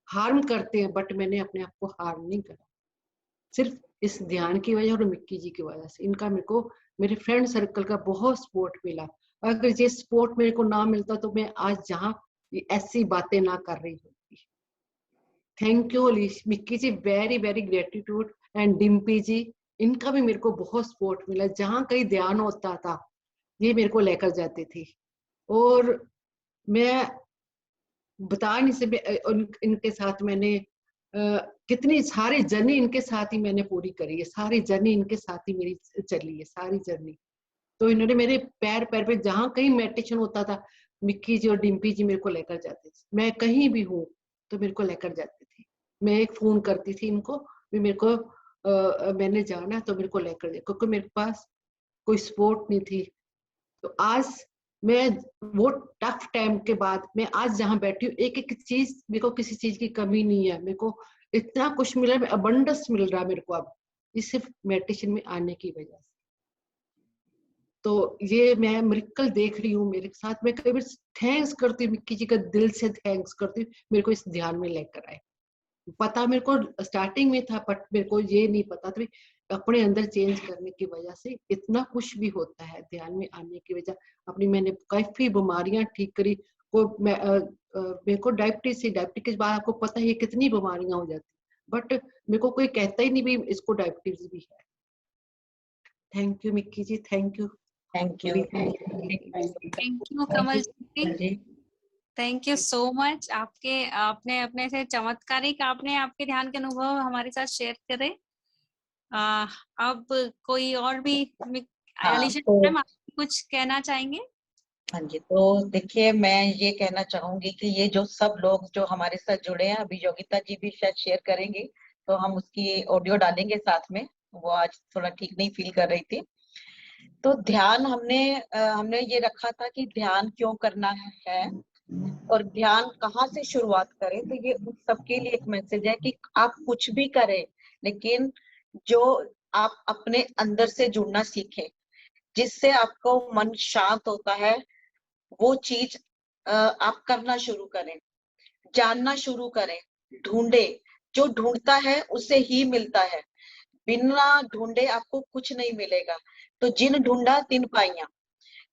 हार्म करते हैं, बट मैंने अपने आप को हार्म नहीं करा, सिर्फ इस ध्यान की वजह और मिक्की जी की वजह से। इनका मेरे को, मेरे फ्रेंड सर्कल का बहुत सपोर्ट मिला। अगर ये सपोर्ट मेरे को ना मिलता तो मैं आज जहाँ ऐसी बातें ना कर रही होती। Thank you Mickey ji, very very gratitude. And Dimpy ji, इनका भी मेरे को बहुत सपोर्ट मिला। जहाँ कहीं ध्यान होता था ये मेरे को लेकर जाती थी, और मैं बता नहीं सकते इनके साथ मैंने कितनी सारी जर्नी इनके साथ ही मैंने पूरी करी है। सारी जर्नी इनके साथ ही मेरी चली है, सारी जर्नी। तो इन्होंने मेरे पैर पैर पे जहाँ कहीं मेडिटेशन होता था, मिक्की जी और डिम्पी जी मेरे को लेकर जाते थे। मैं कहीं भी हूँ तो मेरे को लेकर जाती थी। मैं एक फोन करती थी इनको भी, मेरे को मैंने जाना तो मेरे को लेकर जाए, क्योंकि मेरे पास कोई सपोर्ट नहीं थी। तो आज मैं वो टफ टाइम के बाद मैं आज जहाँ बैठी हूँ, एक एक चीज मेरे को, किसी चीज की कमी नहीं है। मेरे को इतना कुछ मिला, अबंडेंस मिल रहा है मेरे को अब, ये सिर्फ मेडिटेशन में आने की वजह से। तो ये मैं मिरेकल देख रही हूँ मेरे साथ। मैं कई बार थैंक्स करती हूँ, मिक्की जी का दिल से थैंक्स करती हूँ, मेरे को इस ध्यान में लेकर आए। पता मेरे को स्टार्टिंग में था, बट मेरे को ये नहीं पता था अपने अंदर चेंज करने की वजह से इतना कुछ भी होता है। ध्यान में आने की वजह अपनी मैंने काफी बीमारियां ठीक करी। मेरे को डायबिटीज से, डायबिटीज के बाद आपको पता है कितनी बीमारियां हो जाती, बट मेरे को कोई कहता ही नहीं भी इसको डायबिटीज भी है। Thank you Mickey ji, thank you. Thank you. Thank you Kamal ji, thank you so much. आपने अपने से चमत्कारिक आपने आपके ध्यान के अनुभव हमारे साथ शेयर करे। अब कोई और भी अलीशा मैम, आप कुछ कहना चाहेंगे? हाँ जी, तो देखिए मैं ये कहना चाहूंगी कि ये जो सब लोग जो हमारे साथ जुड़े हैं, अभी योगिता जी भी शायद शेयर करेंगी, तो हम उसकी ऑडियो डालेंगे साथ में। वो आज थोड़ा ठीक नहीं फील कर रही थी। तो ध्यान हमने ये रखा था कि ध्यान क्यों करना है और ध्यान कहाँ से शुरुआत करें। तो ये उन सबके लिए एक मैसेज है कि आप कुछ भी करें, लेकिन जो आप अपने अंदर से जुड़ना सीखें, जिससे आपको मन शांत होता है, वो चीज आप करना शुरू करें, जानना शुरू करें, ढूंढे। जो ढूंढता है उसे ही मिलता है, बिना ढूंढे आपको कुछ नहीं मिलेगा। तो जिन ढूंढा तिन पाइया।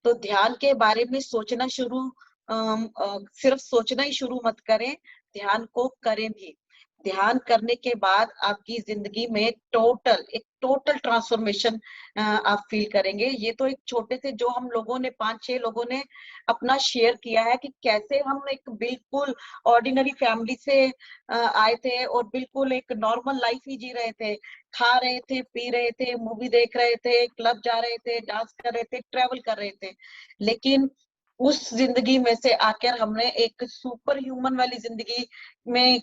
तो ध्यान के बारे में सोचना सिर्फ सोचना ही शुरू मत करें, ध्यान को करें भी। ध्यान करने के बाद आपकी जिंदगी में एक टोटल ट्रांसफॉर्मेशन आप फील करेंगे। ये तो एक छोटे से जो हम लोगों ने 5-6 लोगों ने अपना शेयर किया है कि कैसे हम एक बिल्कुल ऑर्डिनरी फैमिली से आए थे और बिल्कुल एक नॉर्मल लाइफ ही जी रहे थे, खा रहे थे, पी रहे थे, मूवी देख रहे थे, क्लब जा रहे थे, डांस कर रहे थे, ट्रेवल कर रहे थे। लेकिन उस जिंदगी में से आकर हमने एक सुपर ह्यूमन वाली जिंदगी में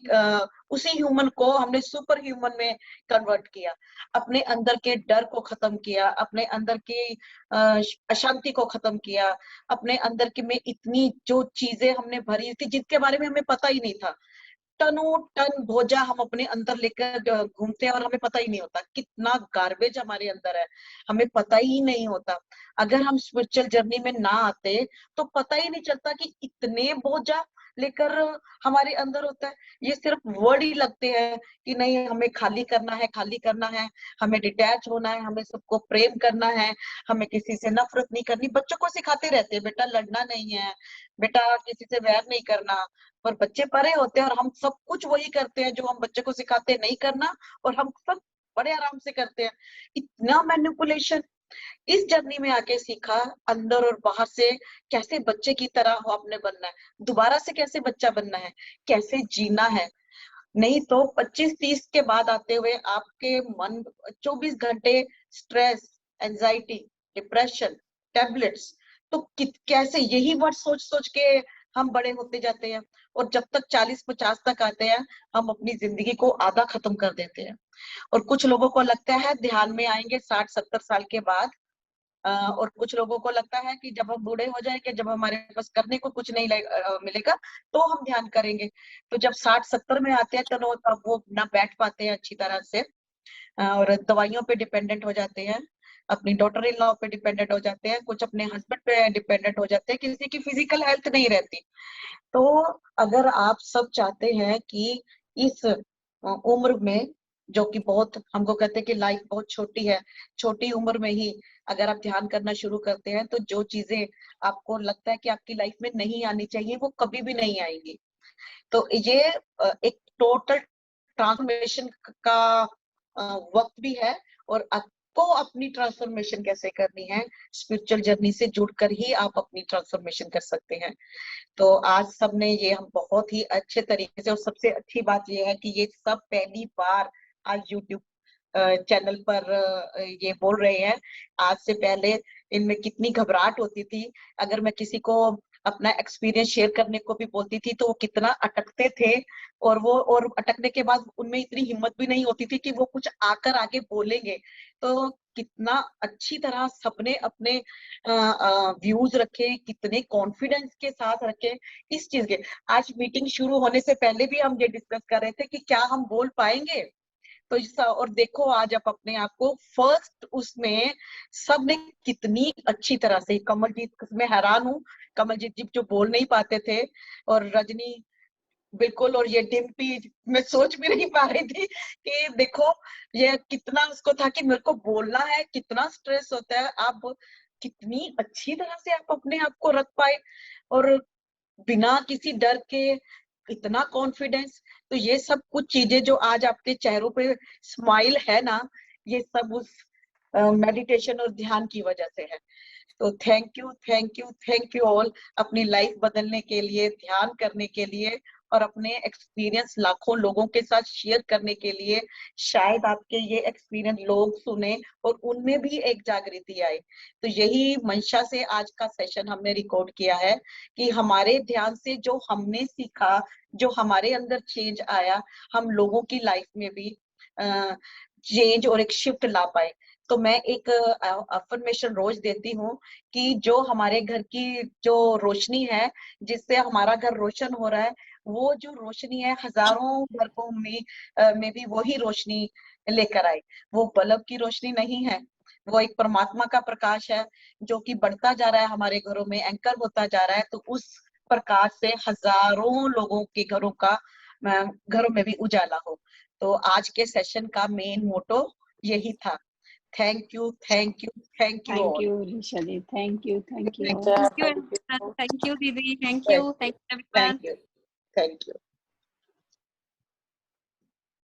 उसी ह्यूमन को हमने सुपर ह्यूमन में कन्वर्ट किया। अपने अंदर के डर को खत्म किया, अपने अंदर की अशांति को खत्म किया, अपने अंदर की में इतनी जो चीजें हमने भरी थी जिनके बारे में हमें पता ही नहीं था। टनों टन बोझा हम अपने अंदर लेकर घूमते हैं और हमें पता ही नहीं होता कितना गार्बेज हमारे अंदर है, हमें पता ही नहीं होता। अगर हम स्पिरिचुअल जर्नी में ना आते तो पता ही नहीं चलता कि इतने बोझा लेकर हमारे अंदर होता है। ये सिर्फ वर्ड ही लगते हैं कि नहीं हमें खाली करना है, खाली करना है, हमें डिटैच होना है, हमें सबको प्रेम करना है, हमें किसी से नफरत नहीं करनी। बच्चों को सिखाते रहते हैं बेटा लड़ना नहीं है, बेटा किसी से वैर नहीं करना, पर बच्चे परे होते हैं और हम सब कुछ वही करते हैं जो हम बच्चे को सिखाते हैं नहीं करना, और हम सब बड़े आराम से करते हैं। इतना मैनिपुलेशन इस जर्नी में आके सीखा, अंदर और बाहर से कैसे बच्चे की तरह हो आपने बनना है, दोबारा से कैसे बच्चा बनना है, कैसे जीना है। नहीं तो 25-30 के बाद आते हुए आपके मन 24 घंटे स्ट्रेस, एंजाइटी, डिप्रेशन, टैबलेट्स। तो कैसे यही वर्ड सोच सोच के हम बड़े होते जाते हैं, और जब तक 40-50 तक आते हैं हम अपनी जिंदगी को आधा खत्म कर देते हैं। और कुछ लोगों को लगता है ध्यान में आएंगे 60-70 साल के बाद, और कुछ लोगों को लगता है कि जब हम बूढ़े हो जाएंगे, जब हमारे पास करने को कुछ नहीं मिलेगा तो हम ध्यान करेंगे। तो जब 60-70 में आते हैं तो तब वो ना बैठ पाते हैं अच्छी तरह से, और दवाइयों पे डिपेंडेंट हो जाते हैं, अपनी डॉटर इन लॉ पे डिपेंडेंट हो जाते हैं, कुछ अपने हस्बैंड पे डिपेंडेंट हो जाते हैं, किसी की फिजिकल हेल्थ नहीं रहती। तो अगर आप सब चाहते हैं कि इस उम्र में, जो कि बहुत हमको कहते हैं कि लाइफ बहुत छोटी है, छोटी उम्र में ही अगर आप ध्यान करना शुरू करते हैं तो जो चीजें आपको लगता है कि आपकी लाइफ में नहीं आनी चाहिए वो कभी भी नहीं आएंगी। तो ये एक टोटल ट्रांसफॉर्मेशन का वक्त भी है, और आपको अपनी ट्रांसफॉर्मेशन कैसे करनी है, स्पिरिचुअल जर्नी से जुड़कर ही आप अपनी ट्रांसफॉर्मेशन कर सकते हैं। तो आज सबने ये हम बहुत ही अच्छे तरीके से, और सबसे अच्छी बात ये है कि ये सब पहली बार आज यूट्यूब चैनल पर ये बोल रहे हैं। आज से पहले इनमें कितनी घबराहट होती थी, अगर मैं किसी को अपना एक्सपीरियंस शेयर करने को भी बोलती थी तो वो कितना अटकते थे, और अटकने के बाद उनमें इतनी हिम्मत भी नहीं होती थी कि वो कुछ आकर आगे बोलेंगे। तो कितना अच्छी तरह सबने अपने व्यूज रखे, कितने कॉन्फिडेंस के साथ रखे इस चीज के। आज मीटिंग शुरू होने से पहले भी हम ये डिस्कस कर रहे थे कि क्या हम बोल पाएंगे, तो और देखो आज आप अपने आप को फर्स्ट उसमें सबने कितनी अच्छी तरह से, कमलजीत, मैं हैरान हूँ, कमलजीत जी जो बोल नहीं पाते थे, और रजनी बिल्कुल, और ये डिम्पी, मैं सोच भी नहीं पा रही थी कि देखो ये कितना उसको था कि मेरे को बोलना है, कितना स्ट्रेस होता है। आप कितनी अच्छी तरह से आप अपने आप को रख पाए, और बिना किसी डर के इतना कॉन्फिडेंस। तो ये सब कुछ चीजें जो आज आपके चेहरों पे स्माइल है ना, ये सब उस मेडिटेशन और ध्यान की वजह से है। तो thank you, thank you, thank you all, अपनी लाइफ बदलने के लिए, ध्यान करने के लिए, और अपने एक्सपीरियंस लाखों लोगों के साथ शेयर करने के लिए। शायद आपके ये एक्सपीरियंस लोग सुने और उनमें भी एक जागृति आए। तो यही मंशा से आज का सेशन हमने रिकॉर्ड किया है कि हमारे ध्यान से जो हमने सीखा, जो हमारे अंदर चेंज आया, हम लोगों की लाइफ में भी चेंज और एक शिफ्ट ला पाए। तो मैं एक अफर्मेशन रोज देती हूँ कि जो हमारे घर की जो रोशनी है, जिससे हमारा घर रोशन हो रहा है, वो जो रोशनी है हजारों घरों में भी वही रोशनी लेकर आए। वो बल्ब की रोशनी नहीं है, वो एक परमात्मा का प्रकाश है जो कि बढ़ता जा रहा है, हमारे घरों में एंकर होता जा रहा है। तो उस प्रकाश से हजारों लोगों के घरों में भी उजाला हो। तो आज के सेशन का मेन मोटो यही था। Thank you, thank you, thank you thank all. You Risha ji, thank you, thank you. Thank you दीदी, thank you, thank you everyone. Thank you, thank you.